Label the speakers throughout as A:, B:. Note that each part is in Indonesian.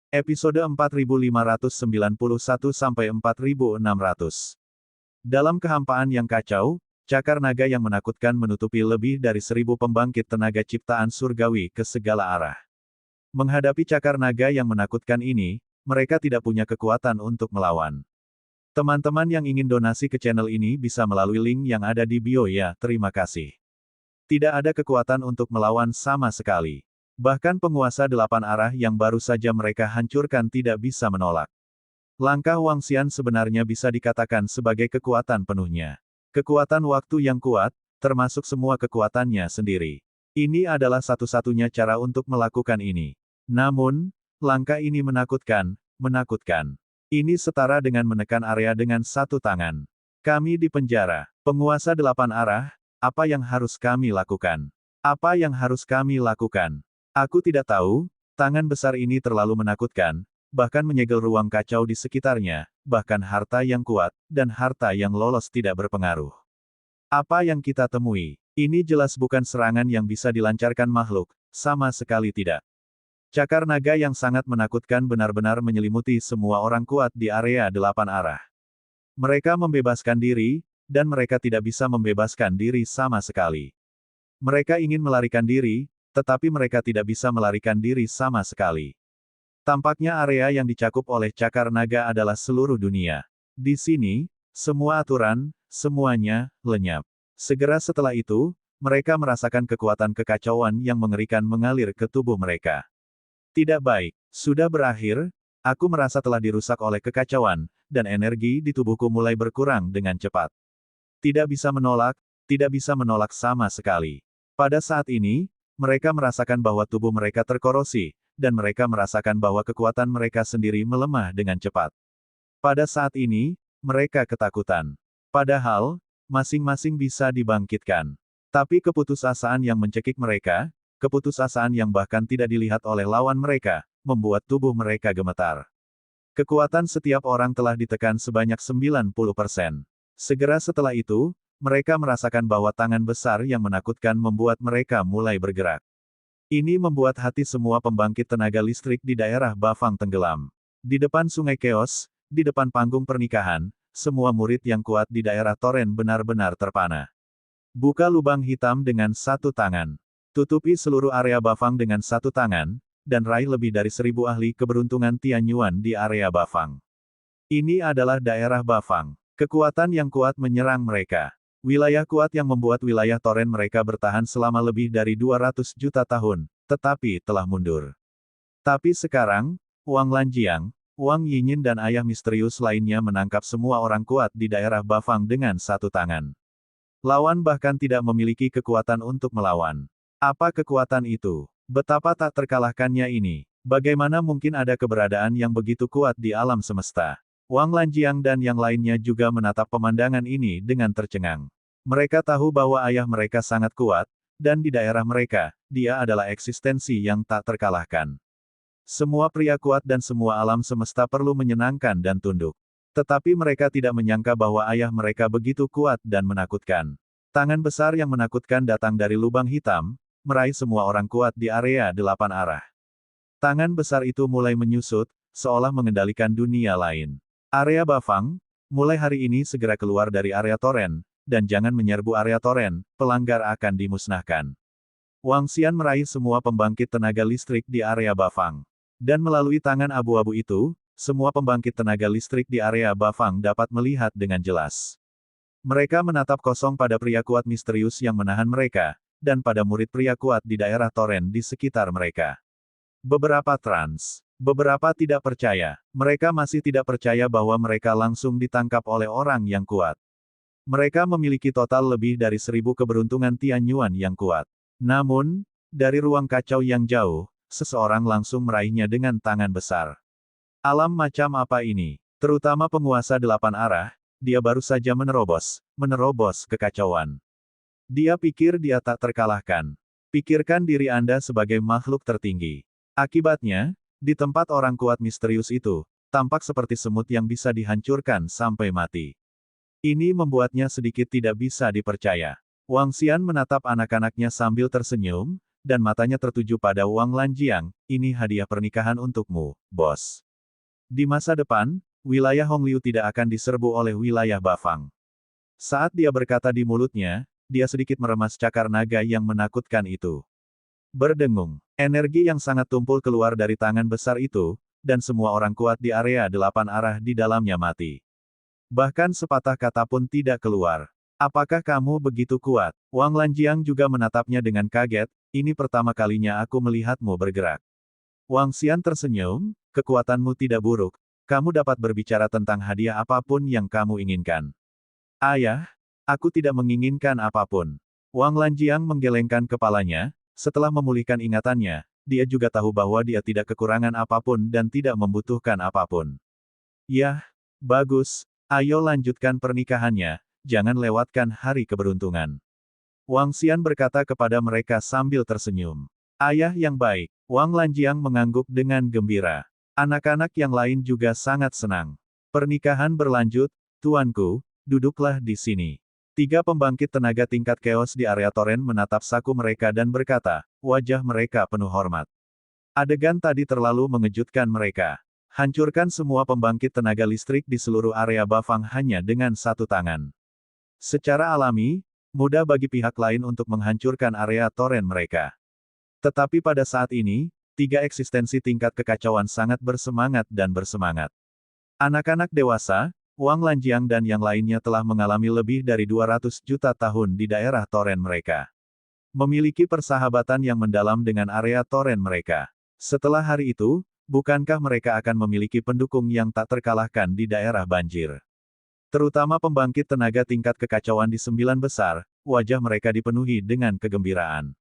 A: Episode 4591-4600. Dalam kehampaan yang kacau, cakar naga yang menakutkan menutupi lebih dari 1.000 pembangkit tenaga ciptaan surgawi ke segala arah. Menghadapi cakar naga yang menakutkan ini, mereka tidak punya kekuatan untuk melawan. Teman-teman yang ingin donasi ke channel ini bisa melalui link yang ada di bio ya, terima kasih. Tidak ada kekuatan untuk melawan sama sekali. Bahkan penguasa 8 arah yang baru saja mereka hancurkan tidak bisa menolak. Langkah Wang Xian sebenarnya bisa dikatakan sebagai kekuatan penuhnya. Kekuatan waktu yang kuat, termasuk semua kekuatannya sendiri. Ini adalah satu-satunya cara untuk melakukan ini. Namun, langkah ini menakutkan, menakutkan. Ini setara dengan menekan area dengan satu tangan. Kami di penjara. Penguasa 8 arah, apa yang harus kami lakukan? Apa yang harus kami lakukan? Aku tidak tahu, tangan besar ini terlalu menakutkan, bahkan menyegel ruang kacau di sekitarnya, bahkan harta yang kuat, dan harta yang lolos tidak berpengaruh. Apa yang kita temui? Ini jelas bukan serangan yang bisa dilancarkan makhluk, sama sekali tidak. Cakar naga yang sangat menakutkan benar-benar menyelimuti semua orang kuat di area 8 arah. Mereka membebaskan diri, dan mereka tidak bisa membebaskan diri sama sekali. Mereka ingin melarikan diri, tetapi mereka tidak bisa melarikan diri sama sekali. Tampaknya area yang dicakup oleh cakar naga adalah seluruh dunia. Di sini, semua aturan, semuanya, lenyap. Segera setelah itu, mereka merasakan kekuatan kekacauan yang mengerikan mengalir ke tubuh mereka. Tidak baik, sudah berakhir, aku merasa telah dirusak oleh kekacauan, dan energi di tubuhku mulai berkurang dengan cepat. Tidak bisa menolak sama sekali. Pada saat ini, mereka merasakan bahwa tubuh mereka terkorosi, dan mereka merasakan bahwa kekuatan mereka sendiri melemah dengan cepat. Pada saat ini, mereka ketakutan. Padahal, masing-masing bisa dibangkitkan. Tapi keputusasaan yang mencekik mereka, keputusasaan yang bahkan tidak dilihat oleh lawan mereka, membuat tubuh mereka gemetar. Kekuatan setiap orang telah ditekan sebanyak 90%. Segera setelah itu, mereka merasakan bahwa tangan besar yang menakutkan membuat mereka mulai bergerak. Ini membuat hati semua pembangkit tenaga listrik di daerah Bafang tenggelam. Di depan sungai Chaos, di depan panggung pernikahan, semua murid yang kuat di daerah Toren benar-benar terpana. Buka lubang hitam dengan satu tangan. Tutupi seluruh area Bafang dengan satu tangan, dan raih lebih dari 1.000 ahli keberuntungan Tianyuan di area Bafang. Ini adalah daerah Bafang. Kekuatan yang kuat menyerang mereka. Wilayah kuat yang membuat wilayah Toren mereka bertahan selama lebih dari 200 juta tahun, tetapi telah mundur. Tapi sekarang, Wang Lanjiang, Wang Yinyin dan ayah misterius lainnya menangkap semua orang kuat di daerah Bafang dengan satu tangan. Lawan bahkan tidak memiliki kekuatan untuk melawan. Apa kekuatan itu? Betapa tak terkalahkannya ini. Bagaimana mungkin ada keberadaan yang begitu kuat di alam semesta? Wang Lanjiang dan yang lainnya juga menatap pemandangan ini dengan tercengang. Mereka tahu bahwa ayah mereka sangat kuat, dan di daerah mereka, dia adalah eksistensi yang tak terkalahkan. Semua pria kuat dan semua alam semesta perlu menyenangkan dan tunduk. Tetapi mereka tidak menyangka bahwa ayah mereka begitu kuat dan menakutkan. Tangan besar yang menakutkan datang dari lubang hitam, meraih semua orang kuat di area 8 arah. Tangan besar itu mulai menyusut, seolah mengendalikan dunia lain. Area Bafang, mulai hari ini segera keluar dari area Toren, dan jangan menyerbu area Toren, pelanggar akan dimusnahkan. Wang Xian meraih semua pembangkit tenaga listrik di area Bafang. Dan melalui tangan abu-abu itu, semua pembangkit tenaga listrik di area Bafang dapat melihat dengan jelas. Mereka menatap kosong pada pria kuat misterius yang menahan mereka, dan pada murid pria kuat di daerah Toren di sekitar mereka. Beberapa trans. Beberapa tidak percaya. Mereka masih tidak percaya bahwa mereka langsung ditangkap oleh orang yang kuat. Mereka memiliki total lebih dari 1.000 keberuntungan Tianyuan yang kuat. Namun, dari ruang kacau yang jauh, seseorang langsung meraihnya dengan tangan besar. Alam macam apa ini? Terutama penguasa 8 arah, dia baru saja menerobos kekacauan. Dia pikir dia tak terkalahkan. Pikirkan diri Anda sebagai makhluk tertinggi. Akibatnya, di tempat orang kuat misterius itu, tampak seperti semut yang bisa dihancurkan sampai mati. Ini membuatnya sedikit tidak bisa dipercaya. Wang Xian menatap anak-anaknya sambil tersenyum, dan matanya tertuju pada Wang Lanjiang, ini hadiah pernikahan untukmu, bos. Di masa depan, wilayah Hongliu tidak akan diserbu oleh wilayah Bafang. Saat dia berkata di mulutnya, dia sedikit meremas cakar naga yang menakutkan itu. Berdengung, energi yang sangat tumpul keluar dari tangan besar itu, dan semua orang kuat di area 8 arah di dalamnya mati. Bahkan sepatah kata pun tidak keluar. Apakah kamu begitu kuat? Wang Lanjiang juga menatapnya dengan kaget, ini pertama kalinya aku melihatmu bergerak. Wang Xian tersenyum, kekuatanmu tidak buruk, kamu dapat berbicara tentang hadiah apapun yang kamu inginkan. Ayah, aku tidak menginginkan apapun. Wang Lanjiang menggelengkan kepalanya, setelah memulihkan ingatannya, dia juga tahu bahwa dia tidak kekurangan apapun dan tidak membutuhkan apapun. Yah, bagus, ayo lanjutkan pernikahannya, jangan lewatkan hari keberuntungan. Wang Xian berkata kepada mereka sambil tersenyum. Ayah yang baik, Wang Lanjiang mengangguk dengan gembira. Anak-anak yang lain juga sangat senang. Pernikahan berlanjut, tuanku, duduklah di sini. 3 pembangkit tenaga tingkat keos di area toren menatap saku mereka dan berkata, wajah mereka penuh hormat. Adegan tadi terlalu mengejutkan mereka. Hancurkan semua pembangkit tenaga listrik di seluruh area Bafang hanya dengan satu tangan. Secara alami, mudah bagi pihak lain untuk menghancurkan area toren mereka. Tetapi pada saat ini, 3 eksistensi tingkat kekacauan sangat bersemangat dan bersemangat. Anak-anak dewasa, Wang Lanjiang dan yang lainnya telah mengalami lebih dari 200 juta tahun di daerah toren mereka. Memiliki persahabatan yang mendalam dengan area toren mereka. Setelah hari itu, bukankah mereka akan memiliki pendukung yang tak terkalahkan di daerah banjir? Terutama pembangkit tenaga tingkat kekacauan di 9 besar, wajah mereka dipenuhi dengan kegembiraan.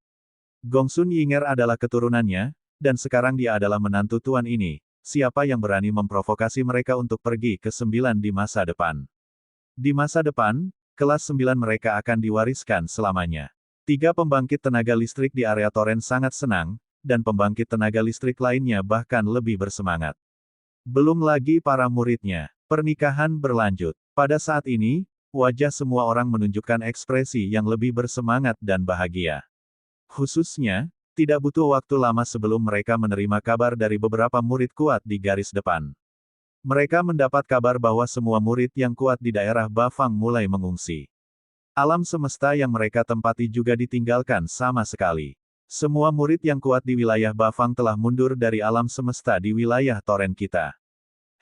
A: Gongsun Yinger adalah keturunannya, dan sekarang dia adalah menantu tuan ini. Siapa yang berani memprovokasi mereka untuk pergi ke 9 di masa depan? Di masa depan, kelas 9 mereka akan diwariskan selamanya. 3 pembangkit tenaga listrik di area toren sangat senang, dan pembangkit tenaga listrik lainnya bahkan lebih bersemangat. Belum lagi para muridnya. Pernikahan berlanjut. Pada saat ini, wajah semua orang menunjukkan ekspresi yang lebih bersemangat dan bahagia. Khususnya, tidak butuh waktu lama sebelum mereka menerima kabar dari beberapa murid kuat di garis depan. Mereka mendapat kabar bahwa semua murid yang kuat di daerah Bafang mulai mengungsi. Alam semesta yang mereka tempati juga ditinggalkan sama sekali. Semua murid yang kuat di wilayah Bafang telah mundur dari alam semesta di wilayah toren kita.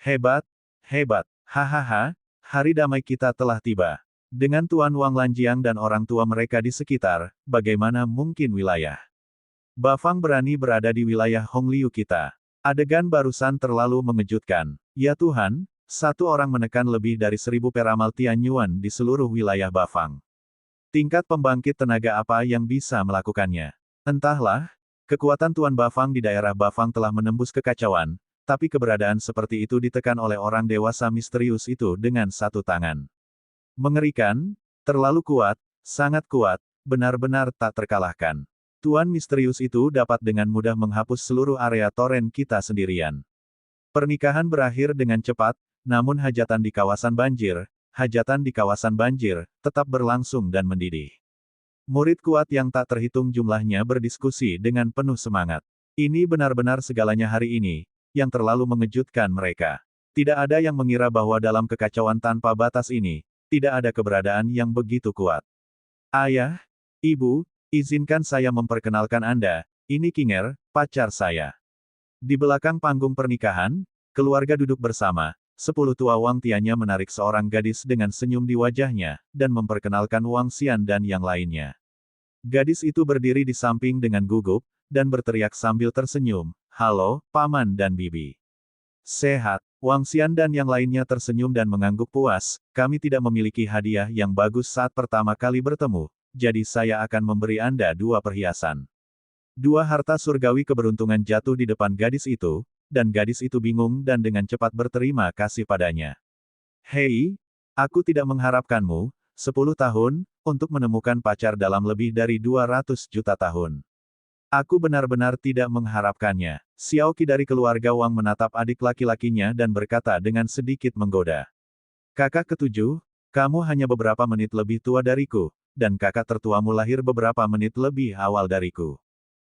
A: Hebat, hebat, hahaha. Hari damai kita telah tiba. Dengan Tuan Wang Lanjiang dan orang tua mereka di sekitar, bagaimana mungkin wilayah Bafang berani berada di wilayah Hongliu kita? Adegan barusan terlalu mengejutkan. Ya Tuhan, satu orang menekan lebih dari 1000 peramal Tianyuan di seluruh wilayah Bafang. Tingkat pembangkit tenaga apa yang bisa melakukannya? Entahlah, kekuatan Tuan Bafang di daerah Bafang telah menembus kekacauan, tapi keberadaan seperti itu ditekan oleh orang dewasa misterius itu dengan satu tangan. Mengerikan, terlalu kuat, sangat kuat, benar-benar tak terkalahkan. Tuan misterius itu dapat dengan mudah menghapus seluruh area toren kita sendirian. Pernikahan berakhir dengan cepat, namun hajatan di kawasan banjir, tetap berlangsung dan mendidih. Murid kuat yang tak terhitung jumlahnya berdiskusi dengan penuh semangat. Ini benar-benar segalanya hari ini, yang terlalu mengejutkan mereka. Tidak ada yang mengira bahwa dalam kekacauan tanpa batas ini, tidak ada keberadaan yang begitu kuat. Ayah, Ibu, izinkan saya memperkenalkan Anda, ini Kinger, pacar saya. Di belakang panggung pernikahan, keluarga duduk bersama, 10 tua Wang Tianya menarik seorang gadis dengan senyum di wajahnya, dan memperkenalkan Wang Xian dan yang lainnya. Gadis itu berdiri di samping dengan gugup, dan berteriak sambil tersenyum, halo, Paman dan Bibi. Sehat, Wang Xian dan yang lainnya tersenyum dan mengangguk puas, kami tidak memiliki hadiah yang bagus saat pertama kali bertemu, jadi saya akan memberi Anda 2 perhiasan. 2 harta surgawi keberuntungan jatuh di depan gadis itu, dan gadis itu bingung dan dengan cepat berterima kasih padanya. Hei, aku tidak mengharapkanmu, 10 tahun, untuk menemukan pacar dalam lebih dari 200 juta tahun. Aku benar-benar tidak mengharapkannya. Xiao Qi dari keluarga Wang menatap adik laki-lakinya dan berkata dengan sedikit menggoda. Kakak ketujuh, kamu hanya beberapa menit lebih tua dariku, dan kakak tertuamu lahir beberapa menit lebih awal dariku.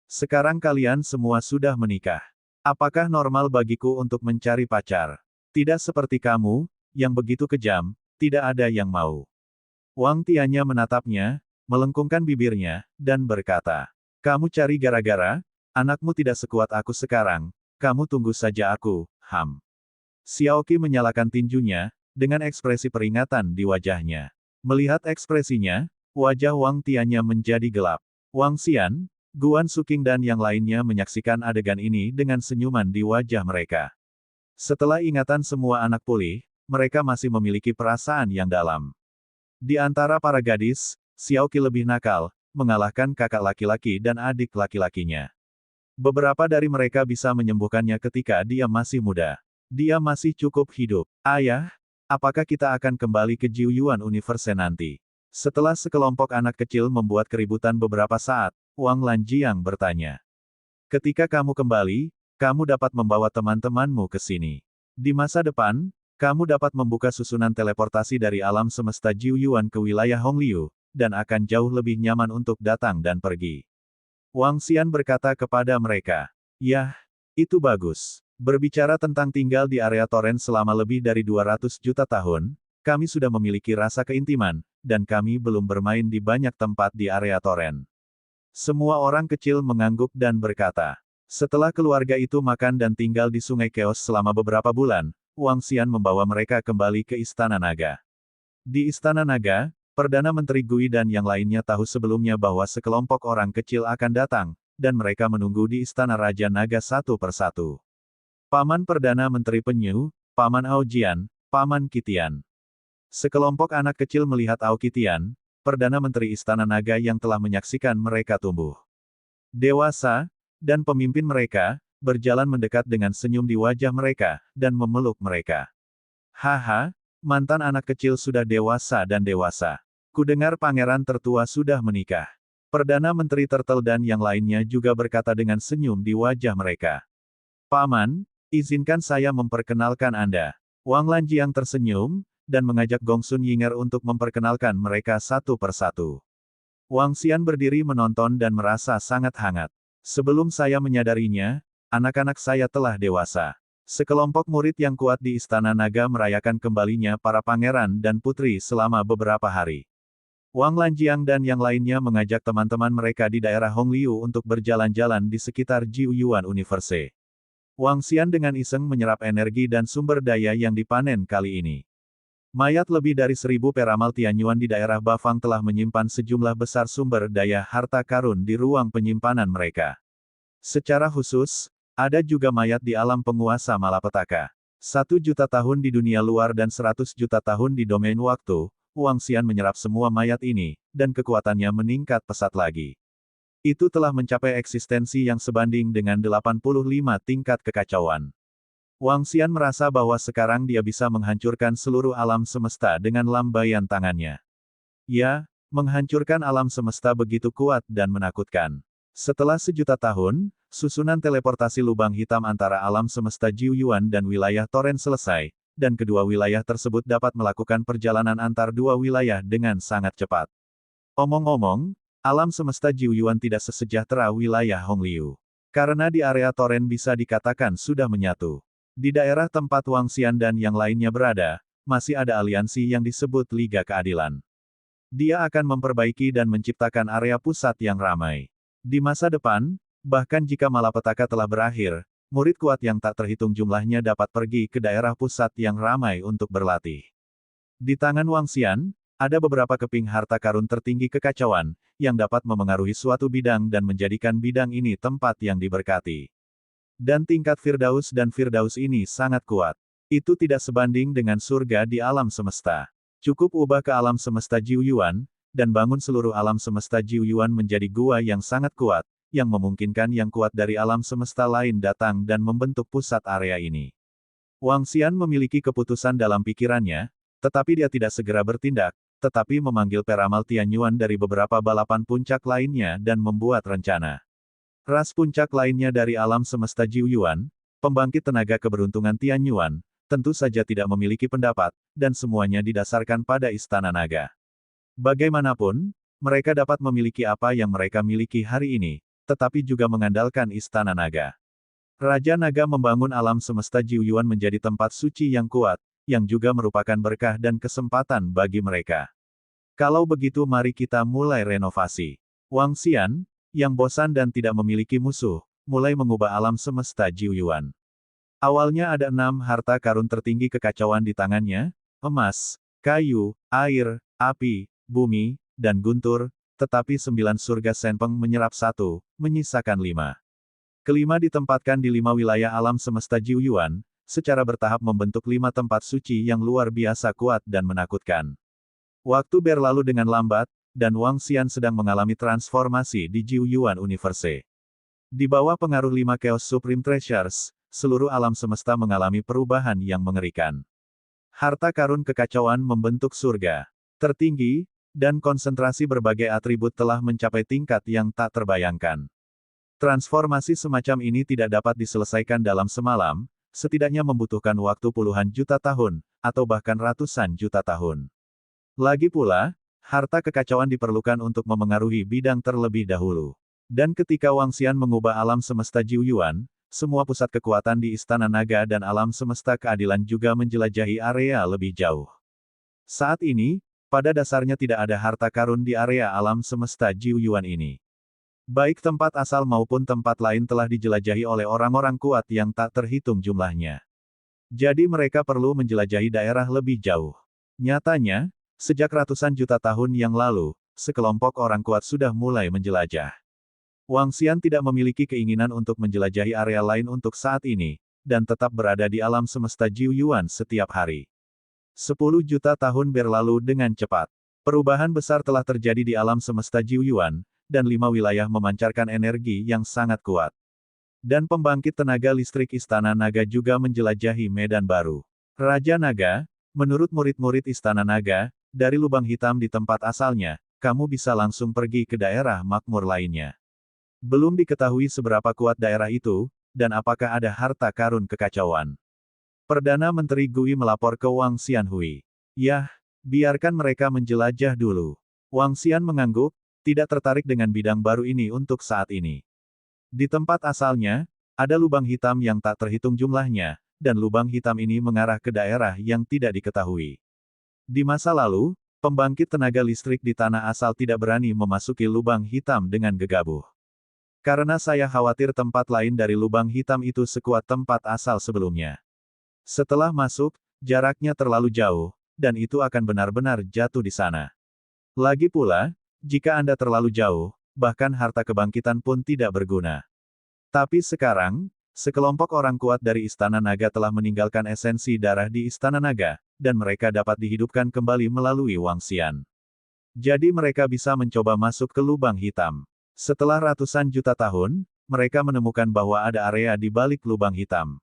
A: Sekarang kalian semua sudah menikah. Apakah normal bagiku untuk mencari pacar? Tidak seperti kamu, yang begitu kejam, tidak ada yang mau. Wang Tianya menatapnya, melengkungkan bibirnya, dan berkata, kamu cari gara-gara? Anakmu tidak sekuat aku sekarang, kamu tunggu saja aku, Xiaoqi menyalakan tinjunya, dengan ekspresi peringatan di wajahnya. Melihat ekspresinya, wajah Wang Tianya menjadi gelap. Wang Xian, Guan Suking dan yang lainnya menyaksikan adegan ini dengan senyuman di wajah mereka. Setelah ingatan semua anak pulih, mereka masih memiliki perasaan yang dalam. Di antara para gadis, Xiaoqi lebih nakal, mengalahkan kakak laki-laki dan adik laki-lakinya. Beberapa dari mereka bisa menyembuhkannya ketika dia masih muda. Dia masih cukup hidup. Ayah, apakah kita akan kembali ke Jiuyuan Universe nanti? Setelah sekelompok anak kecil membuat keributan beberapa saat, Wang Lanjiang bertanya. Ketika kamu kembali, kamu dapat membawa teman-temanmu ke sini. Di masa depan, kamu dapat membuka susunan teleportasi dari alam semesta Jiuyuan ke wilayah Hongliu, dan akan jauh lebih nyaman untuk datang dan pergi. Wang Xian berkata kepada mereka, yah, itu bagus. Berbicara tentang tinggal di area Toren selama lebih dari 200 juta tahun, kami sudah memiliki rasa keintiman, dan kami belum bermain di banyak tempat di area Toren. Semua orang kecil mengangguk dan berkata, setelah keluarga itu makan dan tinggal di Sungai Keos selama beberapa bulan, Wang Xian membawa mereka kembali ke Istana Naga. Di Istana Naga, Perdana Menteri Gui dan yang lainnya tahu sebelumnya bahwa sekelompok orang kecil akan datang, dan mereka menunggu di Istana Raja Naga satu persatu. Paman Perdana Menteri Penyu, Paman Aojian, Paman Kitian. Sekelompok anak kecil melihat Aokitian, Perdana Menteri Istana Naga yang telah menyaksikan mereka tumbuh dewasa, dan pemimpin mereka, berjalan mendekat dengan senyum di wajah mereka, dan memeluk mereka. Haha, mantan anak kecil sudah dewasa dan dewasa. Kudengar pangeran tertua sudah menikah. Perdana Menteri Turtle dan yang lainnya juga berkata dengan senyum di wajah mereka. Paman, izinkan saya memperkenalkan Anda. Wang Lanjiang tersenyum, dan mengajak Gongsun Yinger untuk memperkenalkan mereka satu persatu. Wang Xian berdiri menonton dan merasa sangat hangat. Sebelum saya menyadarinya, anak-anak saya telah dewasa. Sekelompok murid yang kuat di Istana Naga merayakan kembalinya para pangeran dan putri selama beberapa hari. Wang Lanjiang dan yang lainnya mengajak teman-teman mereka di daerah Hongliu untuk berjalan-jalan di sekitar Jiuyuan Universe. Wang Xian dengan iseng menyerap energi dan sumber daya yang dipanen kali ini. Mayat lebih dari 1000 peramal Tianyuan di daerah Bafang telah menyimpan sejumlah besar sumber daya harta karun di ruang penyimpanan mereka. Secara khusus, ada juga mayat di alam penguasa malapetaka. 1 juta tahun di dunia luar dan 100 juta tahun di domain waktu, Wang Xian menyerap semua mayat ini, dan kekuatannya meningkat pesat lagi. Itu telah mencapai eksistensi yang sebanding dengan 85 tingkat kekacauan. Wang Xian merasa bahwa sekarang dia bisa menghancurkan seluruh alam semesta dengan lambaian tangannya. Ya, menghancurkan alam semesta begitu kuat dan menakutkan. Setelah 1 juta tahun, susunan teleportasi lubang hitam antara alam semesta Jiuyuan dan wilayah Toren selesai, dan kedua wilayah tersebut dapat melakukan perjalanan antar dua wilayah dengan sangat cepat. Omong-omong, alam semesta Jiuyuan tidak sesejahtera wilayah Hongliu. Karena di area Toren bisa dikatakan sudah menyatu. Di daerah tempat Wang Xian dan yang lainnya berada, masih ada aliansi yang disebut Liga Keadilan. Dia akan memperbaiki dan menciptakan area pusat yang ramai. Di masa depan, bahkan jika malapetaka telah berakhir, murid kuat yang tak terhitung jumlahnya dapat pergi ke daerah pusat yang ramai untuk berlatih. Di tangan Wang Xian, ada beberapa keping harta karun tertinggi kekacauan, yang dapat memengaruhi suatu bidang dan menjadikan bidang ini tempat yang diberkati. Dan tingkat Firdaus dan Firdaus ini sangat kuat. Itu tidak sebanding dengan surga di alam semesta. Cukup ubah ke alam semesta Jiuyuan, dan bangun seluruh alam semesta Jiuyuan menjadi gua yang sangat kuat, yang memungkinkan yang kuat dari alam semesta lain datang dan membentuk pusat area ini. Wang Xian memiliki keputusan dalam pikirannya, tetapi dia tidak segera bertindak, tetapi memanggil peramal Tianyuan dari beberapa balapan puncak lainnya dan membuat rencana. Ras puncak lainnya dari alam semesta Jiuyuan, pembangkit tenaga keberuntungan Tianyuan, tentu saja tidak memiliki pendapat, dan semuanya didasarkan pada Istana Naga. Bagaimanapun, mereka dapat memiliki apa yang mereka miliki hari ini, tetapi juga mengandalkan Istana Naga. Raja Naga membangun alam semesta Jiuyuan menjadi tempat suci yang kuat, yang juga merupakan berkah dan kesempatan bagi mereka. Kalau begitu mari kita mulai renovasi. Wang Xian, yang bosan dan tidak memiliki musuh, mulai mengubah alam semesta Jiuyuan. Awalnya ada 6 harta karun tertinggi kekacauan di tangannya, emas, kayu, air, api, bumi, dan guntur, tetapi 9 surga Senpeng menyerap 1, menyisakan 5. Kelima ditempatkan di 5 wilayah alam semesta Jiuyuan, secara bertahap membentuk 5 tempat suci yang luar biasa kuat dan menakutkan. Waktu berlalu dengan lambat, dan Wang Xian sedang mengalami transformasi di Jiuyuan Universe. Di bawah pengaruh 5 Chaos Supreme Treasures, seluruh alam semesta mengalami perubahan yang mengerikan. Harta karun kekacauan membentuk surga tertinggi, dan konsentrasi berbagai atribut telah mencapai tingkat yang tak terbayangkan. Transformasi semacam ini tidak dapat diselesaikan dalam semalam, setidaknya membutuhkan waktu puluhan juta tahun, atau bahkan ratusan juta tahun. Lagi pula, harta kekacauan diperlukan untuk memengaruhi bidang terlebih dahulu. Dan ketika Wang Xian mengubah alam semesta Jiuyuan, semua pusat kekuatan di Istana Naga dan alam semesta keadilan juga menjelajahi area lebih jauh. Saat ini, pada dasarnya tidak ada harta karun di area alam semesta Jiuyuan ini. Baik tempat asal maupun tempat lain telah dijelajahi oleh orang-orang kuat yang tak terhitung jumlahnya. Jadi mereka perlu menjelajahi daerah lebih jauh. Nyatanya, sejak ratusan juta tahun yang lalu, sekelompok orang kuat sudah mulai menjelajah. Wang Xian tidak memiliki keinginan untuk menjelajahi area lain untuk saat ini, dan tetap berada di alam semesta Jiuyuan setiap hari. 10 juta tahun berlalu dengan cepat. Perubahan besar telah terjadi di alam semesta Jiuyuan, dan 5 wilayah memancarkan energi yang sangat kuat. Dan pembangkit tenaga listrik Istana Naga juga menjelajahi medan baru. Raja Naga, menurut murid-murid Istana Naga, dari lubang hitam di tempat asalnya, kamu bisa langsung pergi ke daerah makmur lainnya. Belum diketahui seberapa kuat daerah itu, dan apakah ada harta karun kekacauan. Perdana Menteri Gui melapor ke Wang Xianhui. Yah, biarkan mereka menjelajah dulu. Wang Xian mengangguk, tidak tertarik dengan bidang baru ini untuk saat ini. Di tempat asalnya, ada lubang hitam yang tak terhitung jumlahnya, dan lubang hitam ini mengarah ke daerah yang tidak diketahui. Di masa lalu, pembangkit tenaga listrik di tanah asal tidak berani memasuki lubang hitam dengan gegabah. Karena saya khawatir tempat lain dari lubang hitam itu sekuat tempat asal sebelumnya. Setelah masuk, jaraknya terlalu jauh, dan itu akan benar-benar jatuh di sana. Lagi pula, jika Anda terlalu jauh, bahkan harta kebangkitan pun tidak berguna. Tapi sekarang, sekelompok orang kuat dari Istana Naga telah meninggalkan esensi darah di Istana Naga, dan mereka dapat dihidupkan kembali melalui Wang Xian. Jadi mereka bisa mencoba masuk ke lubang hitam. Setelah ratusan juta tahun, mereka menemukan bahwa ada area di balik lubang hitam.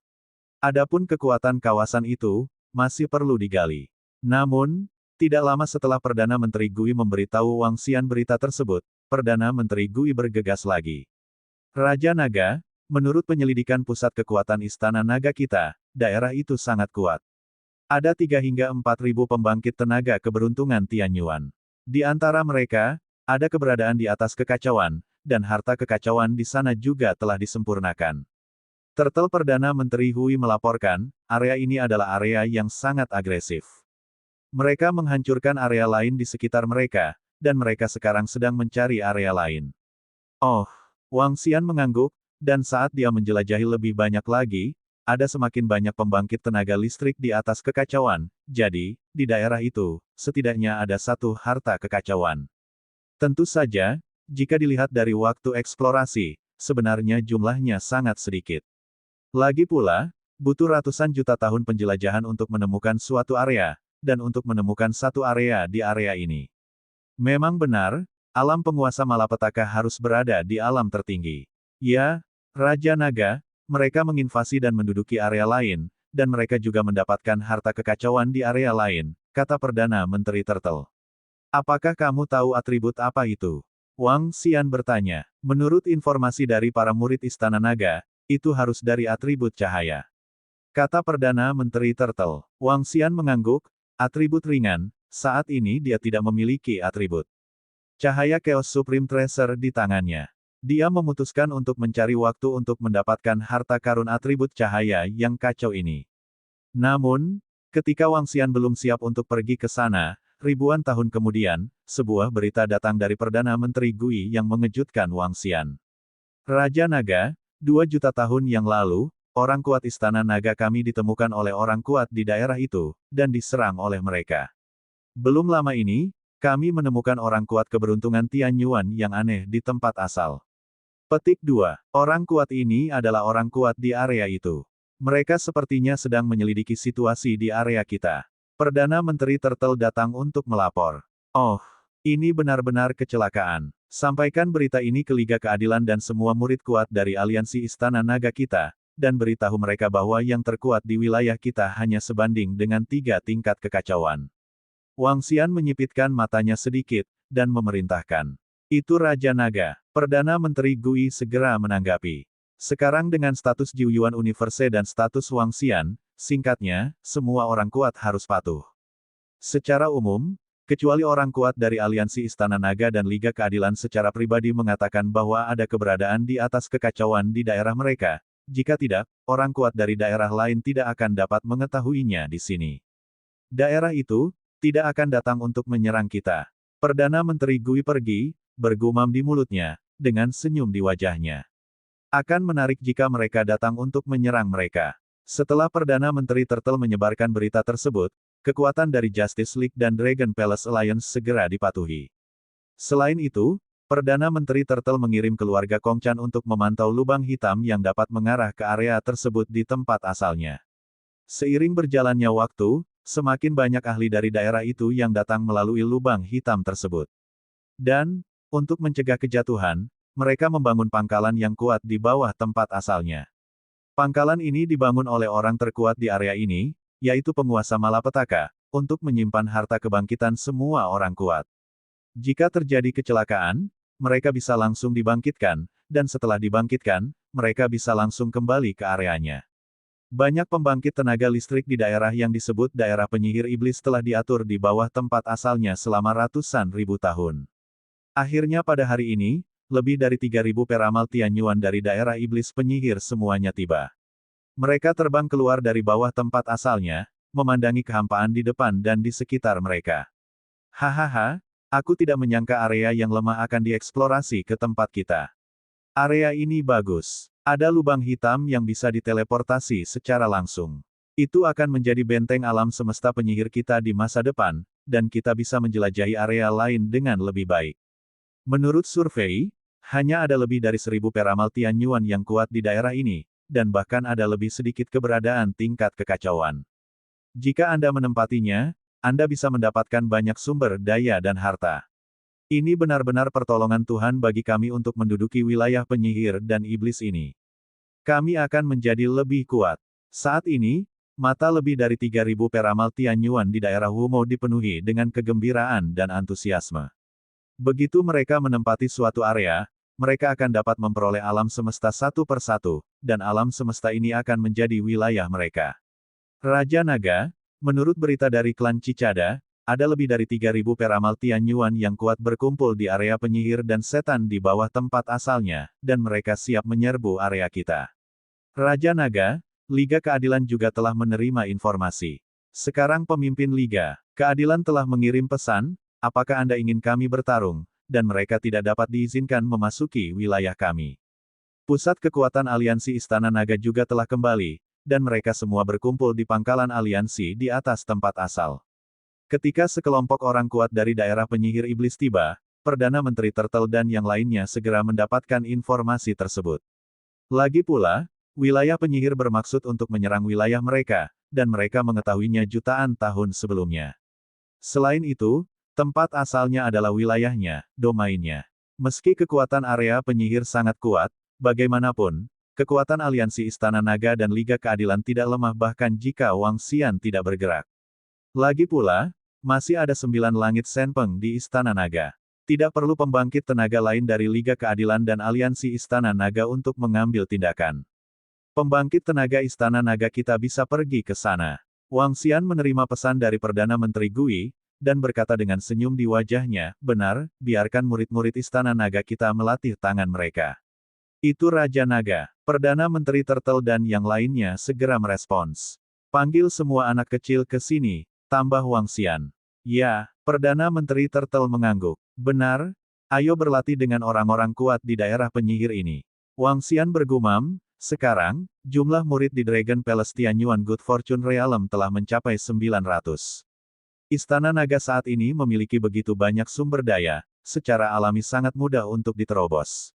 A: Adapun kekuatan kawasan itu, masih perlu digali. Namun, tidak lama setelah Perdana Menteri Gui memberitahu Wang Xian berita tersebut, Perdana Menteri Gui bergegas lagi. Raja Naga, menurut penyelidikan pusat kekuatan Istana Naga kita, daerah itu sangat kuat. Ada 3 hingga 4.000 pembangkit tenaga keberuntungan Tianyuan. Di antara mereka, ada keberadaan di atas kekacauan, dan harta kekacauan di sana juga telah disempurnakan. Turtle Perdana Menteri Hui melaporkan, area ini adalah area yang sangat agresif. Mereka menghancurkan area lain di sekitar mereka, dan mereka sekarang sedang mencari area lain. Oh, Wang Xian mengangguk, dan saat dia menjelajahi lebih banyak lagi, ada semakin banyak pembangkit tenaga listrik di atas kekacauan, jadi, di daerah itu, setidaknya ada 1 harta kekacauan. Tentu saja, jika dilihat dari waktu eksplorasi, sebenarnya jumlahnya sangat sedikit. Lagi pula, butuh ratusan juta tahun penjelajahan untuk menemukan suatu area, dan untuk menemukan satu area di area ini. Memang benar, alam penguasa malapetaka harus berada di alam tertinggi. Ya, Raja Naga, mereka menginvasi dan menduduki area lain, dan mereka juga mendapatkan harta kekacauan di area lain, kata Perdana Menteri Turtle. Apakah kamu tahu atribut apa itu? Wang Xian bertanya. Menurut informasi dari para murid Istana Naga, itu harus dari atribut cahaya. Kata Perdana Menteri Turtle. Wang Xian mengangguk. Atribut ringan, saat ini dia tidak memiliki atribut. Cahaya Chaos Supreme Treasure di tangannya. Dia memutuskan untuk mencari waktu untuk mendapatkan harta karun atribut cahaya yang kacau ini. Namun, ketika Wang Xian belum siap untuk pergi ke sana, ribuan tahun kemudian, sebuah berita datang dari Perdana Menteri Gui yang mengejutkan Wang Xian. Raja Naga, 2 juta tahun yang lalu, orang kuat Istana Naga kami ditemukan oleh orang kuat di daerah itu, dan diserang oleh mereka. Belum lama ini, kami menemukan orang kuat keberuntungan Tian Yuan yang aneh di tempat asal. Petik 2. Orang kuat ini adalah orang kuat di area itu. Mereka sepertinya sedang menyelidiki situasi di area kita. Perdana Menteri Turtle datang untuk melapor. Oh, ini benar-benar kecelakaan. Sampaikan berita ini ke Liga Keadilan dan semua murid kuat dari aliansi Istana Naga kita, dan beritahu mereka bahwa yang terkuat di wilayah kita hanya sebanding dengan 3 tingkat kekacauan. Wang Xian menyipitkan matanya sedikit, dan memerintahkan. Itu Raja Naga. Perdana Menteri Gui segera menanggapi. Sekarang dengan status Jiuyuan Universe dan status Wang Xian, singkatnya, semua orang kuat harus patuh. Secara umum, kecuali orang kuat dari aliansi Istana Naga dan Liga Keadilan secara pribadi mengatakan bahwa ada keberadaan di atas kekacauan di daerah mereka, jika tidak, orang kuat dari daerah lain tidak akan dapat mengetahuinya di sini. Daerah itu, tidak akan datang untuk menyerang kita. Perdana Menteri Gui pergi, bergumam di mulutnya, dengan senyum di wajahnya. Akan menarik jika mereka datang untuk menyerang mereka. Setelah Perdana Menteri Turtle menyebarkan berita tersebut, kekuatan dari Justice League dan Dragon Palace Alliance segera dipatuhi. Selain itu, Perdana Menteri Turtle mengirim keluarga Kong Chan untuk memantau lubang hitam yang dapat mengarah ke area tersebut di tempat asalnya. Seiring berjalannya waktu, semakin banyak ahli dari daerah itu yang datang melalui lubang hitam tersebut. Dan, untuk mencegah kejatuhan, mereka membangun pangkalan yang kuat di bawah tempat asalnya. Pangkalan ini dibangun oleh orang terkuat di area ini, yaitu penguasa malapetaka, untuk menyimpan harta kebangkitan semua orang kuat. Jika terjadi kecelakaan, mereka bisa langsung dibangkitkan, dan setelah dibangkitkan, mereka bisa langsung kembali ke areanya. Banyak pembangkit tenaga listrik di daerah yang disebut daerah penyihir iblis telah diatur di bawah tempat asalnya selama ratusan ribu tahun. Akhirnya pada hari ini, lebih dari 3.000 peramal Tianyuan dari daerah iblis penyihir semuanya tiba. Mereka terbang keluar dari bawah tempat asalnya, memandangi kehampaan di depan dan di sekitar mereka. Hahaha, aku tidak menyangka area yang lemah akan dieksplorasi ke tempat kita. Area ini bagus. Ada lubang hitam yang bisa diteleportasi secara langsung. Itu akan menjadi benteng alam semesta penyihir kita di masa depan, dan kita bisa menjelajahi area lain dengan lebih baik. Menurut survei, hanya ada lebih dari 1.000 peramal Tianyuan yang kuat di daerah ini, dan bahkan ada lebih sedikit keberadaan tingkat kekacauan. Jika Anda menempatinya, Anda bisa mendapatkan banyak sumber daya dan harta. Ini benar-benar pertolongan Tuhan bagi kami untuk menduduki wilayah penyihir dan iblis ini. Kami akan menjadi lebih kuat. Saat ini, mata lebih dari 3.000 peramal Tianyuan di daerah Wumo dipenuhi dengan kegembiraan dan antusiasme. Begitu mereka menempati suatu area, mereka akan dapat memperoleh alam semesta satu persatu, dan alam semesta ini akan menjadi wilayah mereka. Raja Naga, menurut berita dari klan Cicada, ada lebih dari 3.000 peramal Tianyuan yang kuat berkumpul di area penyihir dan setan di bawah tempat asalnya, dan mereka siap menyerbu area kita. Raja Naga, Liga Keadilan juga telah menerima informasi. Sekarang pemimpin Liga Keadilan telah mengirim pesan, apakah Anda ingin kami bertarung, dan mereka tidak dapat diizinkan memasuki wilayah kami. Pusat kekuatan aliansi Istana Naga juga telah kembali, dan mereka semua berkumpul di pangkalan aliansi di atas tempat asal. Ketika sekelompok orang kuat dari daerah penyihir iblis tiba, Perdana Menteri Turtle dan yang lainnya segera mendapatkan informasi tersebut. Lagi pula, wilayah penyihir bermaksud untuk menyerang wilayah mereka, dan mereka mengetahuinya jutaan tahun sebelumnya. Selain itu, tempat asalnya adalah wilayahnya, domainnya. Meski kekuatan area penyihir sangat kuat, bagaimanapun, kekuatan aliansi Istana Naga dan Liga Keadilan tidak lemah bahkan jika Wang Xian tidak bergerak. Lagi pula, masih ada 9 langit Senpeng di Istana Naga. Tidak perlu pembangkit tenaga lain dari Liga Keadilan dan aliansi Istana Naga untuk mengambil tindakan. Pembangkit tenaga Istana Naga kita bisa pergi ke sana. Wang Xian menerima pesan dari Perdana Menteri Gui, dan berkata dengan senyum di wajahnya, "Benar, biarkan murid-murid Istana Naga kita melatih tangan mereka." Itu Raja Naga, Perdana Menteri Turtle dan yang lainnya segera merespons. "Panggil semua anak kecil ke sini," tambah Wang Xian. "Ya," Perdana Menteri Turtle mengangguk. "Benar, ayo berlatih dengan orang-orang kuat di daerah penyihir ini." Wang Xian bergumam, "Sekarang, jumlah murid di Dragon Palace Tianyuan Good Fortune Realm telah mencapai 900. Istana Naga saat ini memiliki begitu banyak sumber daya, secara alami sangat mudah untuk diterobos.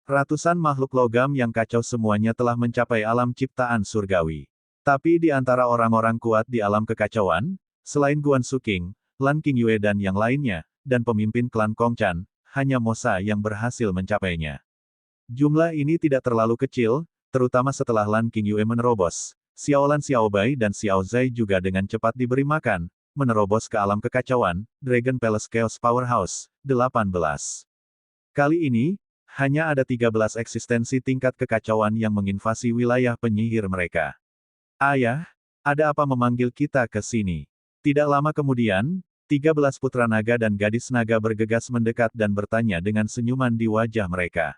A: Ratusan makhluk logam yang kacau semuanya telah mencapai alam ciptaan surgawi. Tapi di antara orang-orang kuat di alam kekacauan, selain Guan Suking, Lan Qingyue dan yang lainnya, dan pemimpin klan Kongchan, hanya Mosa yang berhasil mencapainya. Jumlah ini tidak terlalu kecil, terutama setelah Lan Qingyue menerobos. Xiaolan Xiaobai dan Xiao Zai juga dengan cepat diberi makan, menerobos ke alam kekacauan, Dragon Palace Chaos Powerhouse, 18. Kali ini, hanya ada 13 eksistensi tingkat kekacauan yang menginvasi wilayah penyihir mereka. "Ayah, ada apa memanggil kita ke sini?" Tidak lama kemudian, 13 putra naga dan gadis naga bergegas mendekat dan bertanya dengan senyuman di wajah mereka.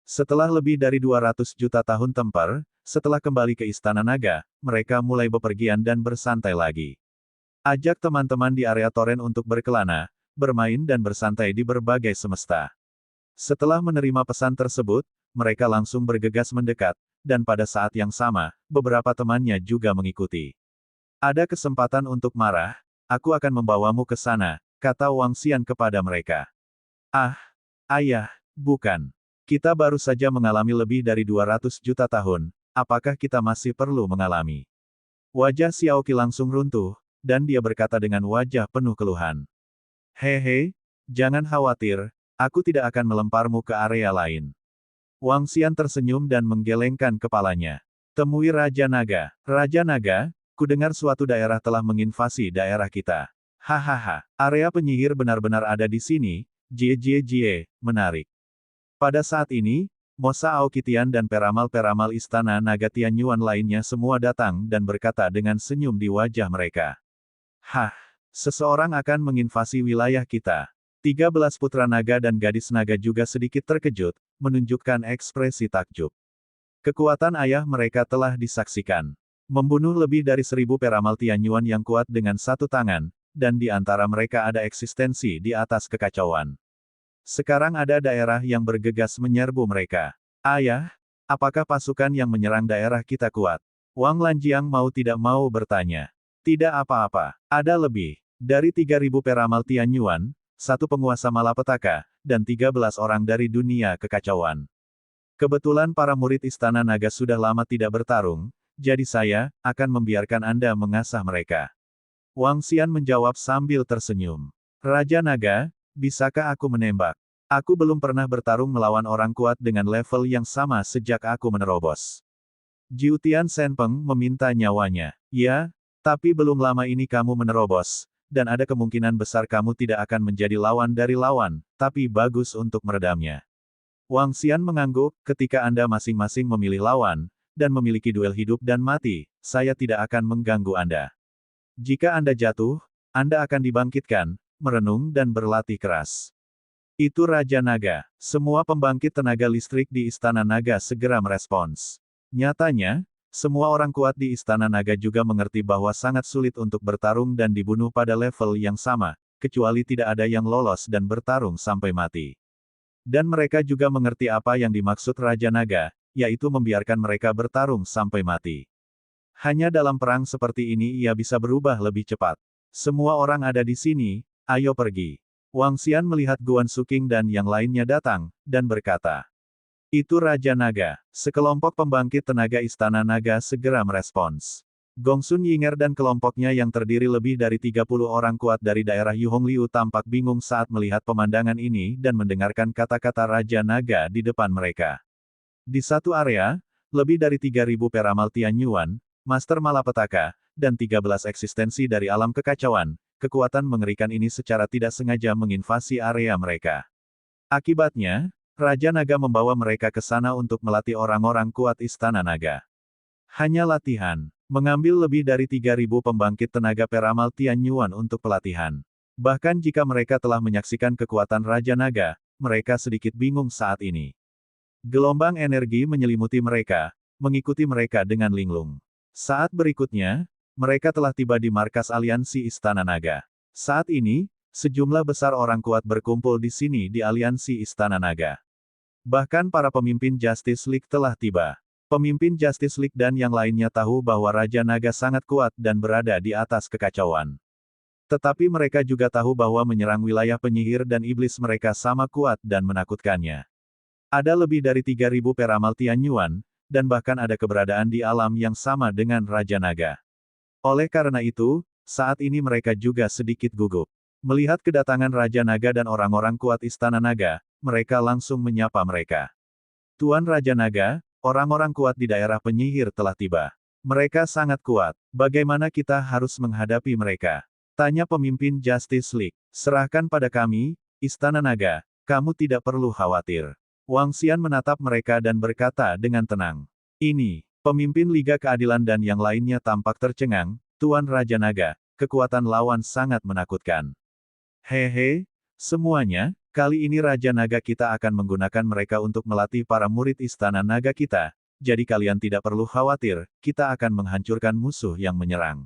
A: Setelah lebih dari 200 juta tahun tempur, setelah kembali ke Istana Naga, mereka mulai bepergian dan bersantai lagi. Ajak teman-teman di area toren untuk berkelana, bermain dan bersantai di berbagai semesta. Setelah menerima pesan tersebut, mereka langsung bergegas mendekat, dan pada saat yang sama, beberapa temannya juga mengikuti. "Ada kesempatan untuk marah, aku akan membawamu ke sana," kata Wang Xian kepada mereka. "Ah, ayah, bukan. Kita baru saja mengalami lebih dari 200 juta tahun, apakah kita masih perlu mengalami?" Wajah Xiaoqi langsung runtuh, dan dia berkata dengan wajah penuh keluhan. "Hehe, jangan khawatir, aku tidak akan melemparmu ke area lain." Wang Xian tersenyum dan menggelengkan kepalanya. "Temui Raja Naga. Raja Naga, kudengar suatu daerah telah menginvasi daerah kita." "Hahaha, area penyihir benar-benar ada di sini, jie, menarik." Pada saat ini, Mosa Aokitian dan peramal-peramal Istana Naga Tianyuan lainnya semua datang dan berkata dengan senyum di wajah mereka. "Hah, seseorang akan menginvasi wilayah kita." 13 putra naga dan gadis naga juga sedikit terkejut, menunjukkan ekspresi takjub. Kekuatan ayah mereka telah disaksikan. Membunuh lebih dari 1000 peramal Tianyuan yang kuat dengan satu tangan, dan di antara mereka ada eksistensi di atas kekacauan. Sekarang ada daerah yang bergegas menyerbu mereka. "Ayah, apakah pasukan yang menyerang daerah kita kuat?" Wang Lanjiang mau tidak mau bertanya. "Tidak apa-apa, ada lebih dari 3000 peramal Tianyuan, satu penguasa malapetaka, dan 13 orang dari dunia kekacauan. Kebetulan para murid Istana Naga sudah lama tidak bertarung, jadi saya akan membiarkan Anda mengasah mereka." Wang Xian menjawab sambil tersenyum. "Raja Naga, bisakah aku menembak? Aku belum pernah bertarung melawan orang kuat dengan level yang sama sejak aku menerobos." Jiutian Senpeng meminta nyawanya. "Ya, tapi belum lama ini kamu menerobos, dan ada kemungkinan besar kamu tidak akan menjadi lawan dari lawan, tapi bagus untuk meredamnya." Wang Xian mengangguk, "Ketika Anda masing-masing memilih lawan, dan memiliki duel hidup dan mati, saya tidak akan mengganggu Anda. Jika Anda jatuh, Anda akan dibangkitkan, merenung dan berlatih keras." Itu Raja Naga. Semua pembangkit tenaga listrik di Istana Naga segera merespons. Nyatanya, semua orang kuat di Istana Naga juga mengerti bahwa sangat sulit untuk bertarung dan dibunuh pada level yang sama, kecuali tidak ada yang lolos dan bertarung sampai mati. Dan mereka juga mengerti apa yang dimaksud Raja Naga, yaitu membiarkan mereka bertarung sampai mati. Hanya dalam perang seperti ini ia bisa berubah lebih cepat. "Semua orang ada di sini, ayo pergi." Wang Xian melihat Guan Suking dan yang lainnya datang, dan berkata. Itu Raja Naga. Sekelompok pembangkit tenaga Istana Naga segera merespons. Gongsun Yinger dan kelompoknya yang terdiri lebih dari 30 orang kuat dari daerah Yuhongliu tampak bingung saat melihat pemandangan ini dan mendengarkan kata-kata Raja Naga di depan mereka. Di satu area, lebih dari 3000 peramal Tianyuan, Master Malapetaka, dan 13 eksistensi dari alam kekacauan, kekuatan mengerikan ini secara tidak sengaja menginvasi area mereka. Akibatnya, Raja Naga membawa mereka ke sana untuk melatih orang-orang kuat Istana Naga. Hanya latihan, mengambil lebih dari 3000 pembangkit tenaga peramal Tianyuan untuk pelatihan. Bahkan jika mereka telah menyaksikan kekuatan Raja Naga, mereka sedikit bingung saat ini. Gelombang energi menyelimuti mereka, mengikuti mereka dengan linglung. Saat berikutnya, mereka telah tiba di markas aliansi Istana Naga. Saat ini, sejumlah besar orang kuat berkumpul di sini di aliansi Istana Naga. Bahkan para pemimpin Justice League telah tiba. Pemimpin Justice League dan yang lainnya tahu bahwa Raja Naga sangat kuat dan berada di atas kekacauan. Tetapi mereka juga tahu bahwa menyerang wilayah penyihir dan iblis mereka sama kuat dan menakutkannya. Ada lebih dari 3.000 peramal Tianyuan, dan bahkan ada keberadaan di alam yang sama dengan Raja Naga. Oleh karena itu, saat ini mereka juga sedikit gugup. Melihat kedatangan Raja Naga dan orang-orang kuat Istana Naga, mereka langsung menyapa mereka. Tuan Raja Naga, orang-orang kuat di daerah penyihir telah tiba. Mereka sangat kuat. Bagaimana kita harus menghadapi mereka? Tanya pemimpin Justice League. Serahkan pada kami, Istana Naga, kamu tidak perlu khawatir. Wang Xian menatap mereka dan berkata dengan tenang. Ini, pemimpin Liga Keadilan dan yang lainnya tampak tercengang, Tuan Raja Naga, kekuatan lawan sangat menakutkan. Hehe, semuanya, kali ini Raja Naga kita akan menggunakan mereka untuk melatih para murid Istana Naga kita, jadi kalian tidak perlu khawatir, kita akan menghancurkan musuh yang menyerang.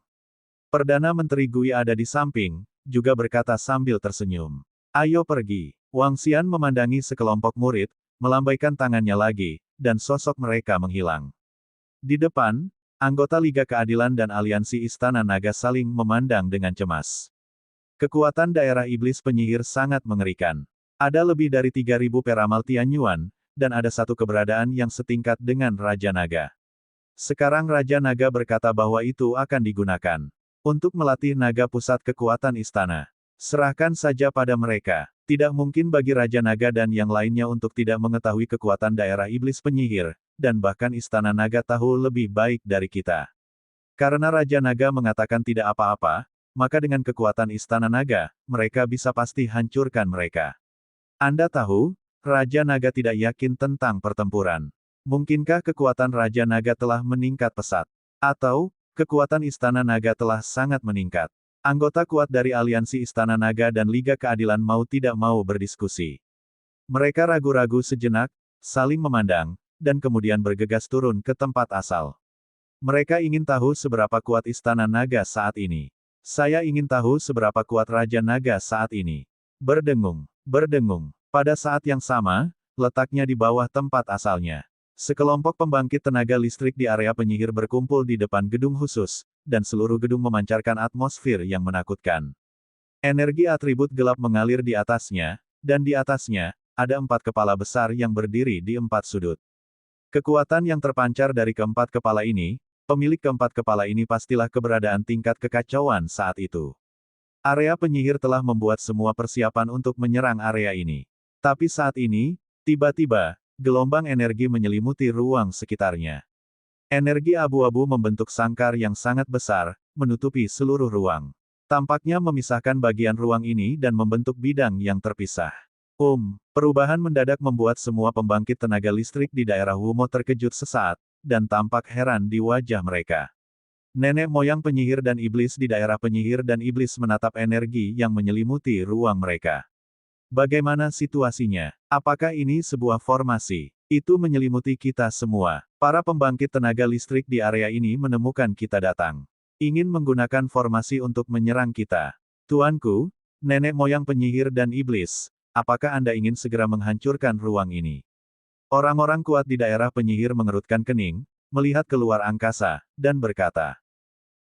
A: Perdana Menteri Gui ada di samping, juga berkata sambil tersenyum. Ayo pergi. Wang Xian memandangi sekelompok murid, melambaikan tangannya lagi, dan sosok mereka menghilang. Di depan, anggota Liga Keadilan dan Aliansi Istana Naga saling memandang dengan cemas. Kekuatan daerah iblis penyihir sangat mengerikan. Ada lebih dari 3.000 peramal Tianyuan, dan ada satu keberadaan yang setingkat dengan Raja Naga. Sekarang Raja Naga berkata bahwa itu akan digunakan untuk melatih naga pusat kekuatan istana. Serahkan saja pada mereka. Tidak mungkin bagi Raja Naga dan yang lainnya untuk tidak mengetahui kekuatan daerah iblis penyihir, dan bahkan Istana Naga tahu lebih baik dari kita. Karena Raja Naga mengatakan tidak apa-apa, maka dengan kekuatan Istana Naga, mereka bisa pasti hancurkan mereka. Anda tahu, Raja Naga tidak yakin tentang pertempuran. Mungkinkah kekuatan Raja Naga telah meningkat pesat? Atau, kekuatan Istana Naga telah sangat meningkat. Anggota kuat dari Aliansi Istana Naga dan Liga Keadilan mau tidak mau berdiskusi. Mereka ragu-ragu sejenak, saling memandang, dan kemudian bergegas turun ke tempat asal. Mereka ingin tahu seberapa kuat Istana Naga saat ini. Saya ingin tahu seberapa kuat Raja Naga saat ini. Berdengung, berdengung. Pada saat yang sama, letaknya di bawah tempat asalnya. Sekelompok pembangkit tenaga listrik di area penyihir berkumpul di depan gedung khusus, dan seluruh gedung memancarkan atmosfer yang menakutkan. Energi atribut gelap mengalir di atasnya, dan di atasnya, ada 4 kepala besar yang berdiri di 4 sudut. Kekuatan yang terpancar dari keempat kepala ini, pemilik keempat kepala ini pastilah keberadaan tingkat kekacauan saat itu. Area penyihir telah membuat semua persiapan untuk menyerang area ini. Tapi saat ini, tiba-tiba, gelombang energi menyelimuti ruang sekitarnya. Energi abu-abu membentuk sangkar yang sangat besar, menutupi seluruh ruang. Tampaknya memisahkan bagian ruang ini dan membentuk bidang yang terpisah. Perubahan mendadak membuat semua pembangkit tenaga listrik di daerah Wumo terkejut sesaat, dan tampak heran di wajah mereka. Nenek moyang penyihir dan iblis di daerah penyihir dan iblis menatap energi yang menyelimuti ruang mereka. Bagaimana situasinya? Apakah ini sebuah formasi? Itu menyelimuti kita semua. Para pembangkit tenaga listrik di area ini menemukan kita datang. Ingin menggunakan formasi untuk menyerang kita. Tuanku, nenek moyang penyihir dan iblis, apakah Anda ingin segera menghancurkan ruang ini? Orang-orang kuat di daerah penyihir mengerutkan kening, melihat keluar angkasa, dan berkata,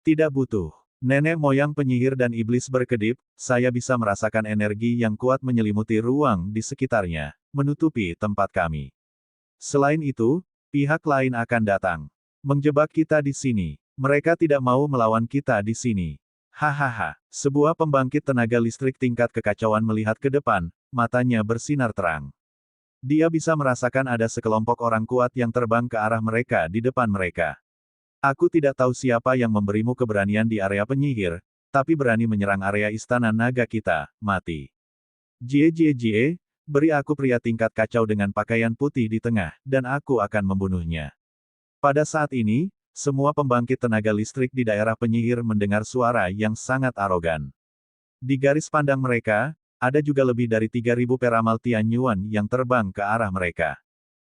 A: tidak butuh. Nenek moyang penyihir dan iblis berkedip, saya bisa merasakan energi yang kuat menyelimuti ruang di sekitarnya, menutupi tempat kami. Selain itu, pihak lain akan datang. Menjebak kita di sini. Mereka tidak mau melawan kita di sini. Hahaha. Sebuah pembangkit tenaga listrik tingkat kekacauan melihat ke depan, matanya bersinar terang. Dia bisa merasakan ada sekelompok orang kuat yang terbang ke arah mereka di depan mereka. Aku tidak tahu siapa yang memberimu keberanian di area penyihir, tapi berani menyerang area istana naga kita, mati. Jie, beri aku pria tingkat kacau dengan pakaian putih di tengah, dan aku akan membunuhnya. Pada saat ini, semua pembangkit tenaga listrik di daerah penyihir mendengar suara yang sangat arogan. Di garis pandang mereka, ada juga lebih dari 3.000 peramal Tianyuan yang terbang ke arah mereka.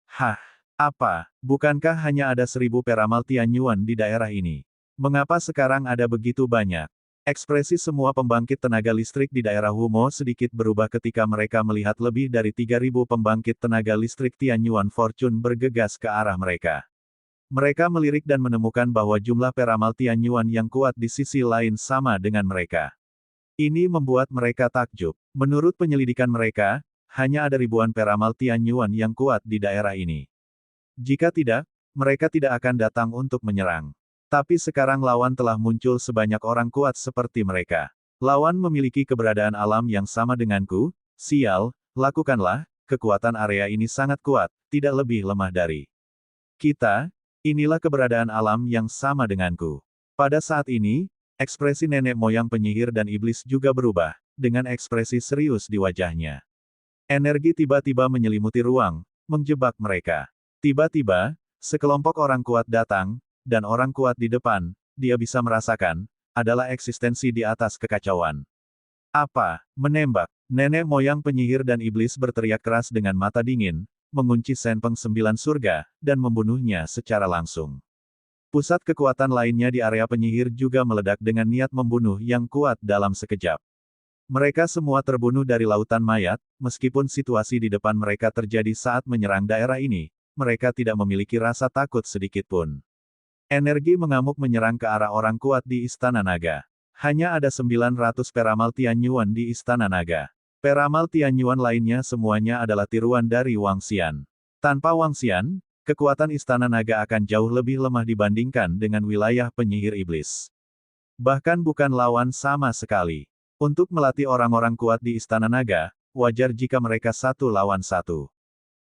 A: Hah? Apa? Bukankah hanya ada 1.000 peramal Tianyuan di daerah ini? Mengapa sekarang ada begitu banyak? Ekspresi semua pembangkit tenaga listrik di daerah Humo sedikit berubah ketika mereka melihat lebih dari 3.000 pembangkit tenaga listrik Tianyuan Fortune bergegas ke arah mereka. Mereka melirik dan menemukan bahwa jumlah peramal Tianyuan yang kuat di sisi lain sama dengan mereka. Ini membuat mereka takjub. Menurut penyelidikan mereka, hanya ada ribuan peramal Tianyuan yang kuat di daerah ini. Jika tidak, mereka tidak akan datang untuk menyerang. Tapi sekarang lawan telah muncul sebanyak orang kuat seperti mereka. Lawan memiliki keberadaan alam yang sama denganku, sial, lakukanlah, kekuatan area ini sangat kuat, tidak lebih lemah dari kita, inilah keberadaan alam yang sama denganku. Pada saat ini, ekspresi nenek moyang penyihir dan iblis juga berubah, dengan ekspresi serius di wajahnya. Energi tiba-tiba menyelimuti ruang, menjebak mereka. Tiba-tiba, sekelompok orang kuat datang, dan orang kuat di depan, dia bisa merasakan, adalah eksistensi di atas kekacauan. Apa? Menembak. Nenek moyang penyihir dan iblis berteriak keras dengan mata dingin, mengunci Senpeng 9 surga, dan membunuhnya secara langsung. Pusat kekuatan lainnya di area penyihir juga meledak dengan niat membunuh yang kuat dalam sekejap. Mereka semua terbunuh dari lautan mayat, meskipun situasi di depan mereka terjadi saat menyerang daerah ini, mereka tidak memiliki rasa takut sedikitpun. Energi mengamuk menyerang ke arah orang kuat di Istana Naga. Hanya ada 900 peramal Tianyuan di Istana Naga. Peramal Tianyuan lainnya semuanya adalah tiruan dari Wang Xian. Tanpa Wang Xian, kekuatan Istana Naga akan jauh lebih lemah dibandingkan dengan wilayah penyihir iblis. Bahkan bukan lawan sama sekali. Untuk melatih orang-orang kuat di Istana Naga, wajar jika mereka satu lawan satu.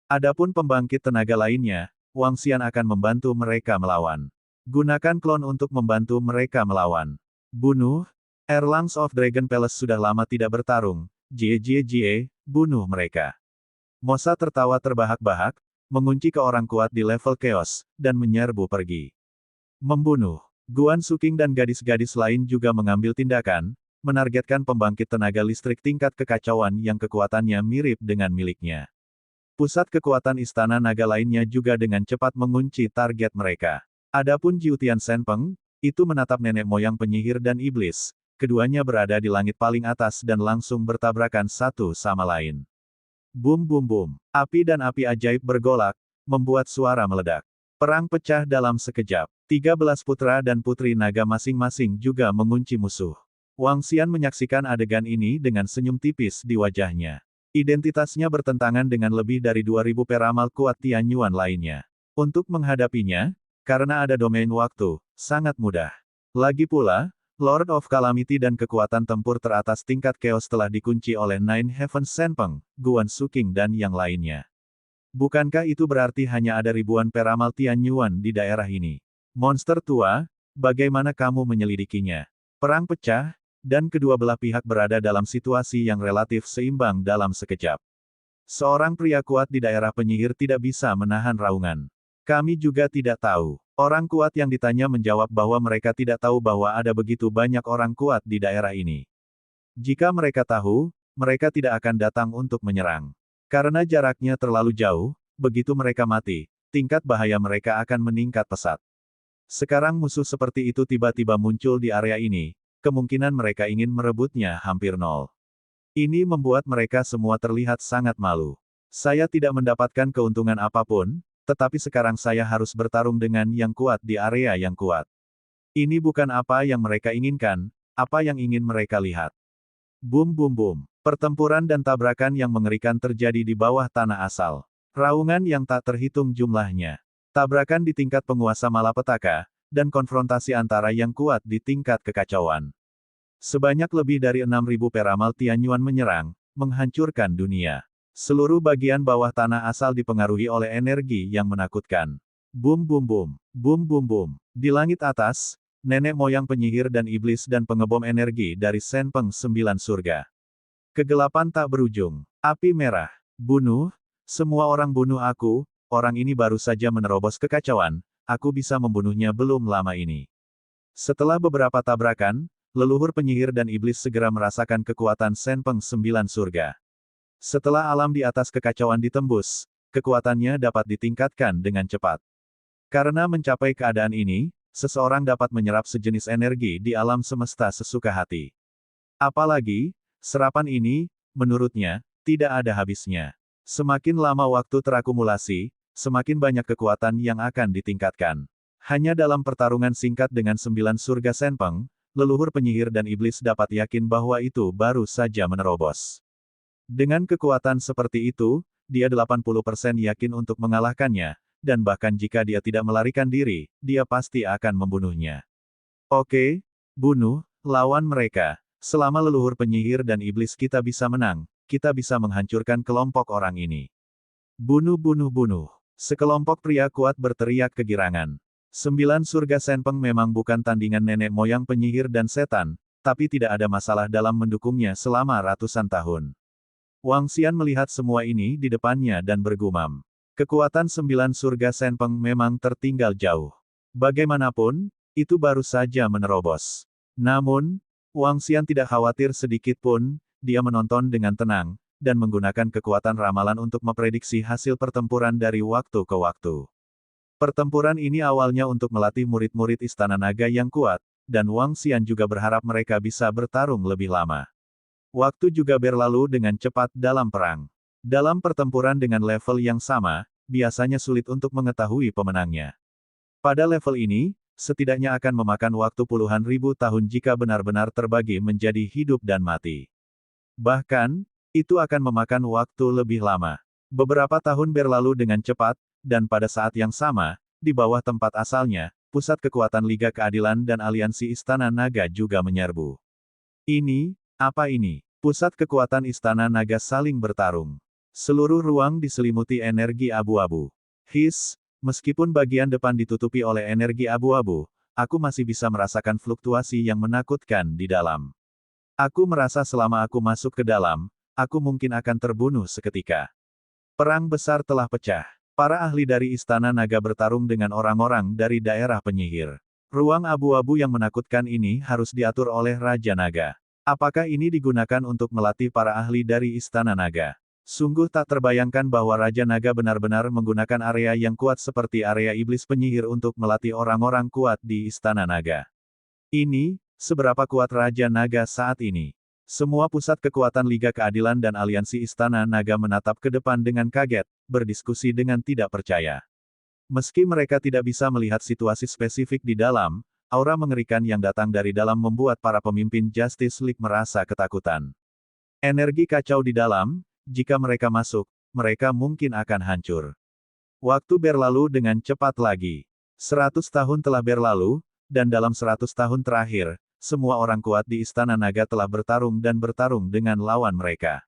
A: Adapun pembangkit tenaga lainnya, Wang Xian akan membantu mereka melawan. Gunakan klon untuk membantu mereka melawan. Bunuh. Erlangs of Dragon Palace sudah lama tidak bertarung. Jie, bunuh mereka. Mosa tertawa terbahak-bahak, mengunci ke orang kuat di level Chaos, dan menyerbu pergi. Membunuh. Guan Suking dan gadis-gadis lain juga mengambil tindakan, menargetkan pembangkit tenaga listrik tingkat kekacauan yang kekuatannya mirip dengan miliknya. Pusat kekuatan Istana Naga lainnya juga dengan cepat mengunci target mereka. Adapun Jiutian Senpeng, itu menatap nenek moyang penyihir dan iblis, keduanya berada di langit paling atas dan langsung bertabrakan satu sama lain. Bum bum bum, api dan api ajaib bergolak, membuat suara meledak. Perang pecah dalam sekejap. 13 putra dan putri naga masing-masing juga mengunci musuh. Wang Xian menyaksikan adegan ini dengan senyum tipis di wajahnya. Identitasnya bertentangan dengan lebih dari 2.000 peramal kuat Tianyuan lainnya. Untuk menghadapinya, karena ada domain waktu, sangat mudah. Lagi pula, Lord of Calamity dan kekuatan tempur teratas tingkat Chaos telah dikunci oleh Nine Heavens Senpeng, Guan Suking dan yang lainnya. Bukankah itu berarti hanya ada ribuan peramal Tianyuan di daerah ini? Monster tua, bagaimana kamu menyelidikinya? Perang pecah, dan kedua belah pihak berada dalam situasi yang relatif seimbang dalam sekejap. Seorang pria kuat di daerah penyihir tidak bisa menahan raungan. Kami juga tidak tahu. Orang kuat yang ditanya menjawab bahwa mereka tidak tahu bahwa ada begitu banyak orang kuat di daerah ini. Jika mereka tahu, mereka tidak akan datang untuk menyerang. Karena jaraknya terlalu jauh, begitu mereka mati, tingkat bahaya mereka akan meningkat pesat. Sekarang musuh seperti itu tiba-tiba muncul di area ini, kemungkinan mereka ingin merebutnya hampir nol. Ini membuat mereka semua terlihat sangat malu. Saya tidak mendapatkan keuntungan apapun, tetapi sekarang saya harus bertarung dengan yang kuat di area yang kuat. Ini bukan apa yang mereka inginkan, apa yang ingin mereka lihat. Bum bum bum. Pertempuran dan tabrakan yang mengerikan terjadi di bawah tanah asal. Raungan yang tak terhitung jumlahnya. Tabrakan di tingkat penguasa malapetaka, dan konfrontasi antara yang kuat di tingkat kekacauan. Sebanyak lebih dari 6.000 peramal Tianyuan menyerang, menghancurkan dunia. Seluruh bagian bawah tanah asal dipengaruhi oleh energi yang menakutkan. Bum bum bum, bum bum bum. Di langit atas, nenek moyang penyihir dan iblis dan pengebom energi dari Senpeng 9 surga. Kegelapan tak berujung. Api merah. Bunuh. Semua orang bunuh aku. Orang ini baru saja menerobos kekacauan. Aku bisa membunuhnya belum lama ini. Setelah beberapa tabrakan, leluhur penyihir dan iblis segera merasakan kekuatan Senpeng Sembilan Surga. Setelah alam di atas kekacauan ditembus, kekuatannya dapat ditingkatkan dengan cepat. Karena mencapai keadaan ini, seseorang dapat menyerap sejenis energi di alam semesta sesuka hati. Apalagi, serapan ini, menurutnya, tidak ada habisnya. Semakin lama waktu terakumulasi, semakin banyak kekuatan yang akan ditingkatkan. Hanya dalam pertarungan singkat dengan 9 surga Senpeng, leluhur penyihir dan iblis dapat yakin bahwa itu baru saja menerobos. Dengan kekuatan seperti itu, dia 80% yakin untuk mengalahkannya, dan bahkan jika dia tidak melarikan diri, dia pasti akan membunuhnya. Oke, bunuh, lawan mereka. Selama leluhur penyihir dan iblis kita bisa menang, kita bisa menghancurkan kelompok orang ini. Bunuh, bunuh, bunuh. Sekelompok pria kuat berteriak kegirangan. 9 surga Senpeng memang bukan tandingan nenek moyang penyihir dan setan, tapi tidak ada masalah dalam mendukungnya selama ratusan tahun. Wang Xian melihat semua ini di depannya dan bergumam. Kekuatan 9 surga Senpeng memang tertinggal jauh. Bagaimanapun, itu baru saja menerobos. Namun, Wang Xian tidak khawatir sedikit pun, dia menonton dengan tenang, dan menggunakan kekuatan ramalan untuk memprediksi hasil pertempuran dari waktu ke waktu. Pertempuran ini awalnya untuk melatih murid-murid Istana Naga yang kuat, dan Wang Xian juga berharap mereka bisa bertarung lebih lama. Waktu juga berlalu dengan cepat dalam perang. Dalam pertempuran dengan level yang sama, biasanya sulit untuk mengetahui pemenangnya. Pada level ini, setidaknya akan memakan waktu puluhan ribu tahun jika benar-benar terbagi menjadi hidup dan mati. Bahkan, itu akan memakan waktu lebih lama. Beberapa tahun berlalu dengan cepat, dan pada saat yang sama, di bawah tempat asalnya, pusat kekuatan Liga Keadilan dan Aliansi Istana Naga juga menyerbu. Ini, apa ini? Pusat kekuatan Istana Naga saling bertarung. Seluruh ruang diselimuti energi abu-abu. Meskipun bagian depan ditutupi oleh energi abu-abu, aku masih bisa merasakan fluktuasi yang menakutkan di dalam. Aku merasa selama aku masuk ke dalam, aku mungkin akan terbunuh seketika. Perang besar telah pecah. Para ahli dari Istana Naga bertarung dengan orang-orang dari daerah penyihir. Ruang abu-abu yang menakutkan ini harus diatur oleh Raja Naga. Apakah ini digunakan untuk melatih para ahli dari Istana Naga? Sungguh tak terbayangkan bahwa Raja Naga benar-benar menggunakan area yang kuat seperti area iblis penyihir untuk melatih orang-orang kuat di Istana Naga. Ini, seberapa kuat Raja Naga saat ini? Semua pusat kekuatan Liga Keadilan dan Aliansi Istana Naga menatap ke depan dengan kaget, berdiskusi dengan tidak percaya. Meski mereka tidak bisa melihat situasi spesifik di dalam, aura mengerikan yang datang dari dalam membuat para pemimpin Justice League merasa ketakutan. Energi kacau di dalam. Jika mereka masuk, mereka mungkin akan hancur. Waktu berlalu dengan cepat lagi. 100 tahun telah berlalu, dan dalam 100 tahun terakhir, semua orang kuat di Istana Naga telah bertarung dan bertarung dengan lawan mereka.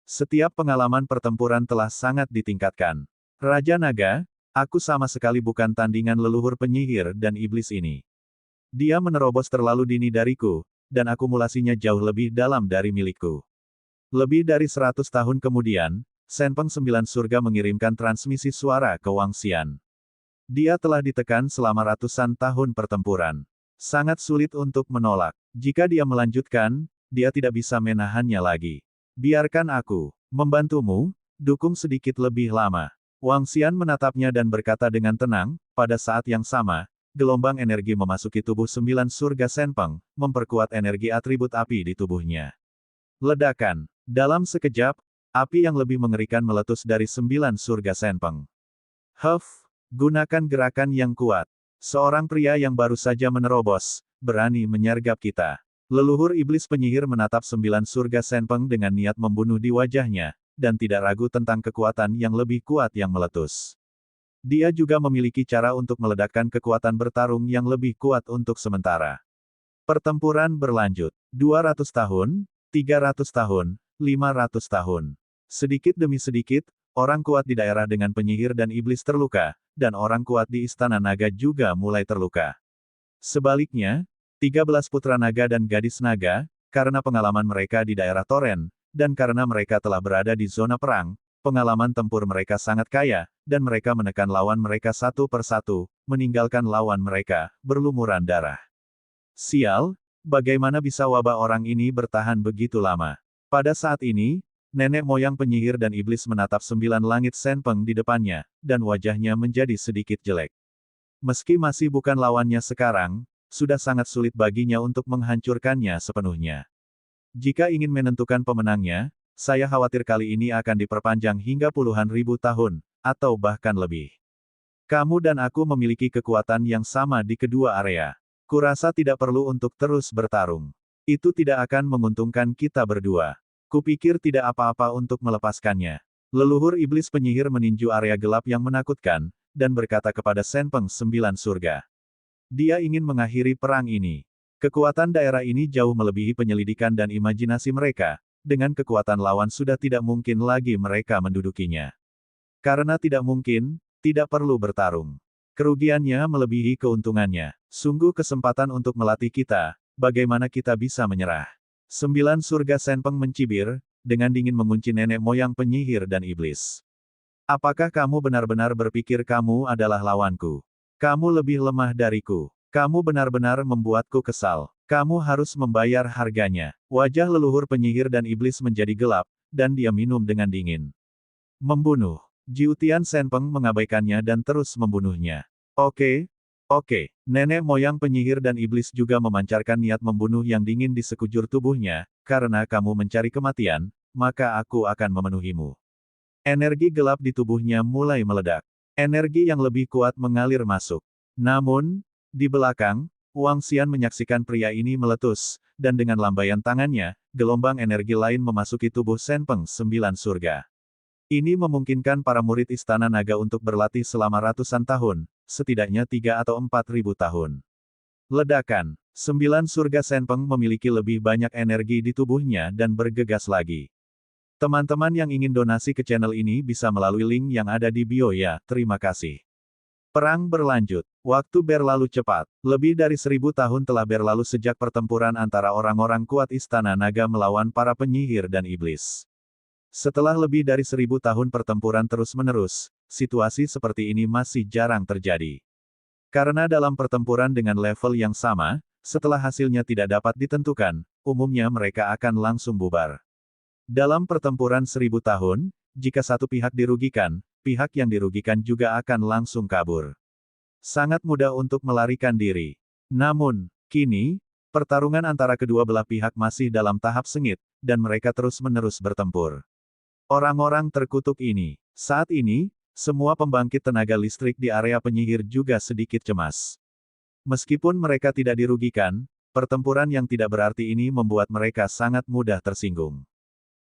A: Setiap pengalaman pertempuran telah sangat ditingkatkan. Raja Naga, aku sama sekali bukan tandingan leluhur penyihir dan iblis ini. Dia menerobos terlalu dini dariku, dan akumulasinya jauh lebih dalam dari milikku. Lebih dari 100 tahun kemudian, Senpeng Sembilan Surga mengirimkan transmisi suara ke Wang Xian. Dia telah ditekan selama ratusan tahun pertempuran. Sangat sulit untuk menolak. Jika dia melanjutkan, dia tidak bisa menahannya lagi. Biarkan aku membantumu, dukung sedikit lebih lama. Wang Xian menatapnya dan berkata dengan tenang, pada saat yang sama, gelombang energi memasuki tubuh 9 surga Senpeng, memperkuat energi atribut api di tubuhnya. Ledakan. Dalam sekejap, api yang lebih mengerikan meletus dari 9 surga Senpeng. Gunakan gerakan yang kuat. Seorang pria yang baru saja menerobos, berani menyergap kita. Leluhur iblis penyihir menatap 9 surga Senpeng dengan niat membunuh di wajahnya, dan tidak ragu tentang kekuatan yang lebih kuat yang meletus. Dia juga memiliki cara untuk meledakkan kekuatan bertarung yang lebih kuat untuk sementara. Pertempuran berlanjut. 200 tahun, 300 tahun, 500 tahun. Sedikit demi sedikit, orang kuat di daerah dengan penyihir dan iblis terluka, dan orang kuat di Istana Naga juga mulai terluka. Sebaliknya, 13 putra naga dan gadis naga, karena pengalaman mereka di daerah Toren, dan karena mereka telah berada di zona perang, pengalaman tempur mereka sangat kaya, dan mereka menekan lawan mereka satu persatu, meninggalkan lawan mereka, berlumuran darah. Sial, bagaimana bisa wabah orang ini bertahan begitu lama? Pada saat ini, nenek moyang penyihir dan iblis menatap 9 langit Senpeng di depannya, dan wajahnya menjadi sedikit jelek. Meski masih bukan lawannya sekarang, sudah sangat sulit baginya untuk menghancurkannya sepenuhnya. Jika ingin menentukan pemenangnya, saya khawatir kali ini akan diperpanjang hingga puluhan ribu tahun, atau bahkan lebih. Kamu dan aku memiliki kekuatan yang sama di kedua area. Kurasa tidak perlu untuk terus bertarung. Itu tidak akan menguntungkan kita berdua. Kupikir tidak apa-apa untuk melepaskannya. Leluhur iblis penyihir meninju area gelap yang menakutkan, dan berkata kepada Senpeng 9 surga. Dia ingin mengakhiri perang ini. Kekuatan daerah ini jauh melebihi penyelidikan dan imajinasi mereka. Dengan kekuatan lawan sudah tidak mungkin lagi mereka mendudukinya. Karena tidak mungkin, tidak perlu bertarung. Kerugiannya melebihi keuntungannya. Sungguh kesempatan untuk melatih kita, bagaimana kita bisa menyerah. 9 surga Senpeng mencibir, dengan dingin mengunci nenek moyang penyihir dan iblis. Apakah kamu benar-benar berpikir kamu adalah lawanku? Kamu lebih lemah dariku. Kamu benar-benar membuatku kesal. Kamu harus membayar harganya. Wajah leluhur penyihir dan iblis menjadi gelap, dan dia minum dengan dingin. Membunuh. Jiutian Senpeng mengabaikannya dan terus membunuhnya. Oke. Nenek moyang penyihir dan iblis juga memancarkan niat membunuh yang dingin di sekujur tubuhnya, karena kamu mencari kematian, maka aku akan memenuhimu. Energi gelap di tubuhnya mulai meledak. Energi yang lebih kuat mengalir masuk. Namun, di belakang, Wang Xian menyaksikan pria ini meletus, dan dengan lambaian tangannya, gelombang energi lain memasuki tubuh Senpeng 9 surga. Ini memungkinkan para murid Istana Naga untuk berlatih selama ratusan tahun, setidaknya 3 atau 4 ribu tahun. Ledakan. 9 surga Senpeng memiliki lebih banyak energi di tubuhnya dan bergegas lagi. Teman-teman yang ingin donasi ke channel ini bisa melalui link yang ada di bio ya, terima kasih. Perang berlanjut. Waktu berlalu cepat. Lebih dari 1000 tahun telah berlalu sejak pertempuran antara orang-orang kuat Istana Naga melawan para penyihir dan iblis. Setelah lebih dari 1000 tahun pertempuran terus-menerus, situasi seperti ini masih jarang terjadi. Karena dalam pertempuran dengan level yang sama, setelah hasilnya tidak dapat ditentukan, umumnya mereka akan langsung bubar. Dalam pertempuran 1000 tahun, jika satu pihak dirugikan, pihak yang dirugikan juga akan langsung kabur. Sangat mudah untuk melarikan diri. Namun, kini, pertarungan antara kedua belah pihak masih dalam tahap sengit, dan mereka terus-menerus bertempur. Orang-orang terkutuk ini. Saat ini, semua pembangkit tenaga listrik di area penyihir juga sedikit cemas. Meskipun mereka tidak dirugikan, pertempuran yang tidak berarti ini membuat mereka sangat mudah tersinggung.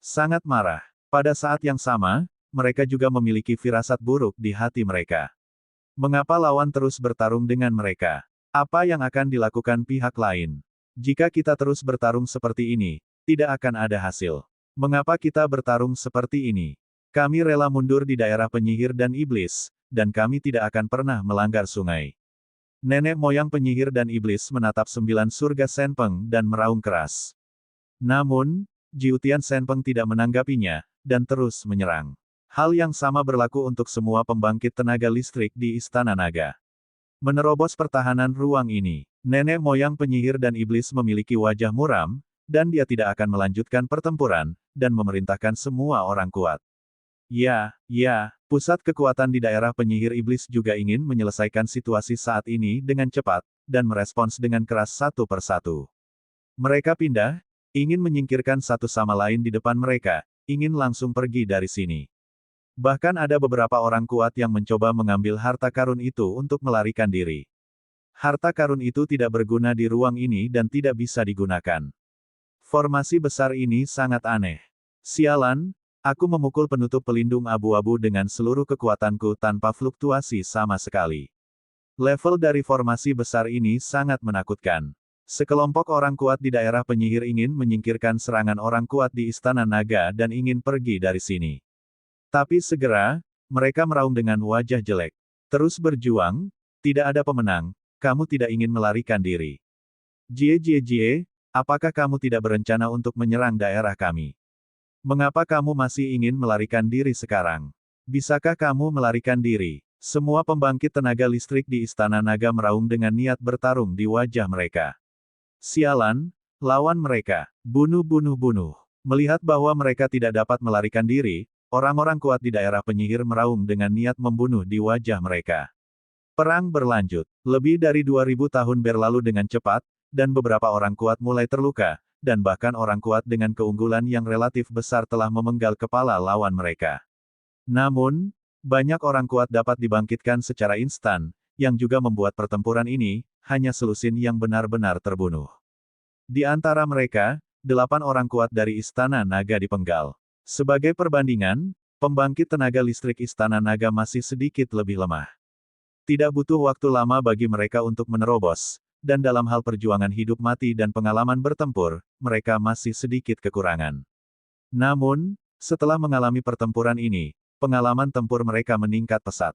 A: Sangat marah. Pada saat yang sama, mereka juga memiliki firasat buruk di hati mereka. Mengapa lawan terus bertarung dengan mereka? Apa yang akan dilakukan pihak lain? Jika kita terus bertarung seperti ini, tidak akan ada hasil. Mengapa kita bertarung seperti ini? Kami rela mundur di daerah penyihir dan iblis, dan kami tidak akan pernah melanggar sungai. Nenek moyang penyihir dan iblis menatap 9 surga Senpeng dan meraung keras. Namun, Jiutian Senpeng tidak menanggapinya, dan terus menyerang. Hal yang sama berlaku untuk semua pembangkit tenaga listrik di Istana Naga. Menerobos pertahanan ruang ini, nenek moyang penyihir dan iblis memiliki wajah muram, dan dia tidak akan melanjutkan pertempuran, dan memerintahkan semua orang kuat. Ya, pusat kekuatan di daerah penyihir iblis juga ingin menyelesaikan situasi saat ini dengan cepat, dan merespons dengan keras satu persatu. Mereka pindah, ingin menyingkirkan satu sama lain di depan mereka, ingin langsung pergi dari sini. Bahkan ada beberapa orang kuat yang mencoba mengambil harta karun itu untuk melarikan diri. Harta karun itu tidak berguna di ruang ini dan tidak bisa digunakan. Formasi besar ini sangat aneh. Sialan, aku memukul penutup pelindung abu-abu dengan seluruh kekuatanku tanpa fluktuasi sama sekali. Level dari formasi besar ini sangat menakutkan. Sekelompok orang kuat di daerah penyihir ingin menyingkirkan serangan orang kuat di Istana Naga dan ingin pergi dari sini. Tapi segera, mereka meraung dengan wajah jelek. Terus berjuang, tidak ada pemenang, kamu tidak ingin melarikan diri. Jie, apakah kamu tidak berencana untuk menyerang daerah kami? Mengapa kamu masih ingin melarikan diri sekarang? Bisakah kamu melarikan diri? Semua pembangkit tenaga listrik di Istana Naga meraung dengan niat bertarung di wajah mereka. Sialan, lawan mereka. Bunuh bunuh bunuh. Melihat bahwa mereka tidak dapat melarikan diri, orang-orang kuat di daerah penyihir meraung dengan niat membunuh di wajah mereka. Perang berlanjut. Lebih dari 2000 tahun berlalu dengan cepat, dan beberapa orang kuat mulai terluka, dan bahkan orang kuat dengan keunggulan yang relatif besar telah memenggal kepala lawan mereka. Namun, banyak orang kuat dapat dibangkitkan secara instan, yang juga membuat pertempuran ini, hanya selusin yang benar-benar terbunuh. Di antara mereka, 8 orang kuat dari Istana Naga dipenggal. Sebagai perbandingan, pembangkit tenaga listrik Istana Naga masih sedikit lebih lemah. Tidak butuh waktu lama bagi mereka untuk menerobos, dan dalam hal perjuangan hidup mati dan pengalaman bertempur, mereka masih sedikit kekurangan. Namun, setelah mengalami pertempuran ini, pengalaman tempur mereka meningkat pesat.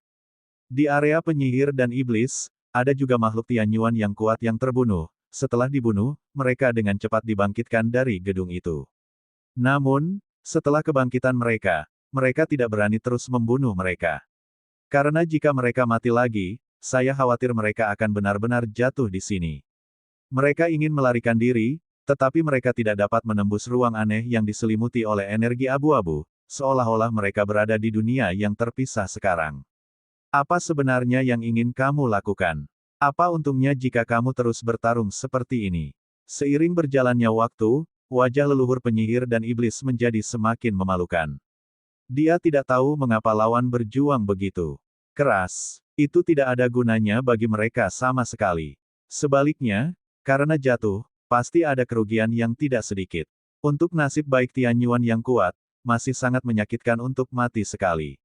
A: Di area penyihir dan iblis, ada juga makhluk Tianyuan yang kuat yang terbunuh. Setelah dibunuh, mereka dengan cepat dibangkitkan dari gedung itu. Namun, setelah kebangkitan mereka, mereka tidak berani terus membunuh mereka. Karena jika mereka mati lagi, saya khawatir mereka akan benar-benar jatuh di sini. Mereka ingin melarikan diri, tetapi mereka tidak dapat menembus ruang aneh yang diselimuti oleh energi abu-abu, seolah-olah mereka berada di dunia yang terpisah sekarang. Apa sebenarnya yang ingin kamu lakukan? Apa untungnya jika kamu terus bertarung seperti ini? Seiring berjalannya waktu, wajah leluhur penyihir dan iblis menjadi semakin memalukan. Dia tidak tahu mengapa lawan berjuang begitu keras. Itu tidak ada gunanya bagi mereka sama sekali. Sebaliknya, karena jatuh, pasti ada kerugian yang tidak sedikit. Untuk nasib baik Tianyuan yang kuat, masih sangat menyakitkan untuk mati sekali.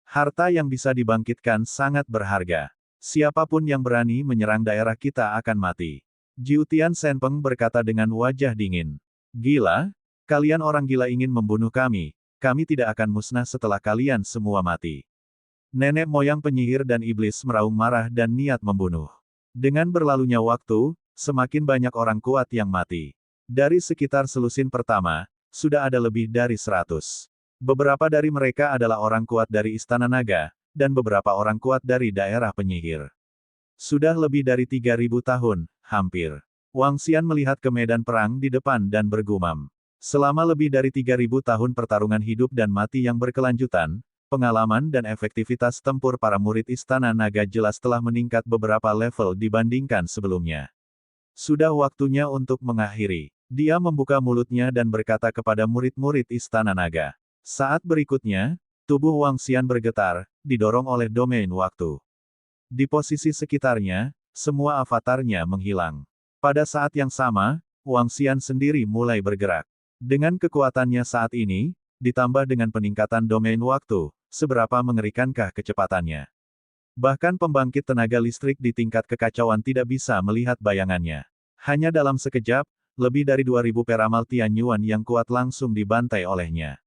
A: Harta yang bisa dibangkitkan sangat berharga. Siapapun yang berani menyerang daerah kita akan mati. Jiutian Senpeng berkata dengan wajah dingin. Gila? Kalian orang gila ingin membunuh kami tidak akan musnah setelah kalian semua mati. Nenek moyang penyihir dan iblis meraung marah dan niat membunuh. Dengan berlalunya waktu, semakin banyak orang kuat yang mati. Dari sekitar selusin pertama, sudah ada lebih dari 100. Beberapa dari mereka adalah orang kuat dari Istana Naga, dan beberapa orang kuat dari daerah penyihir. Sudah lebih dari 3000 tahun, hampir. Wang Xian melihat ke medan perang di depan dan bergumam. Selama lebih dari 3000 tahun pertarungan hidup dan mati yang berkelanjutan, pengalaman dan efektivitas tempur para murid Istana Naga jelas telah meningkat beberapa level dibandingkan sebelumnya. Sudah waktunya untuk mengakhiri. Dia membuka mulutnya dan berkata kepada murid-murid Istana Naga. Saat berikutnya, tubuh Wang Xian bergetar, didorong oleh domain waktu. Di posisi sekitarnya, semua avatarnya menghilang. Pada saat yang sama, Wang Xian sendiri mulai bergerak. Dengan kekuatannya saat ini, ditambah dengan peningkatan domain waktu, seberapa mengerikankah kecepatannya? Bahkan pembangkit tenaga listrik di tingkat kekacauan tidak bisa melihat bayangannya. Hanya dalam sekejap, lebih dari 2000 peramal Tianyuan yang kuat langsung dibantai olehnya.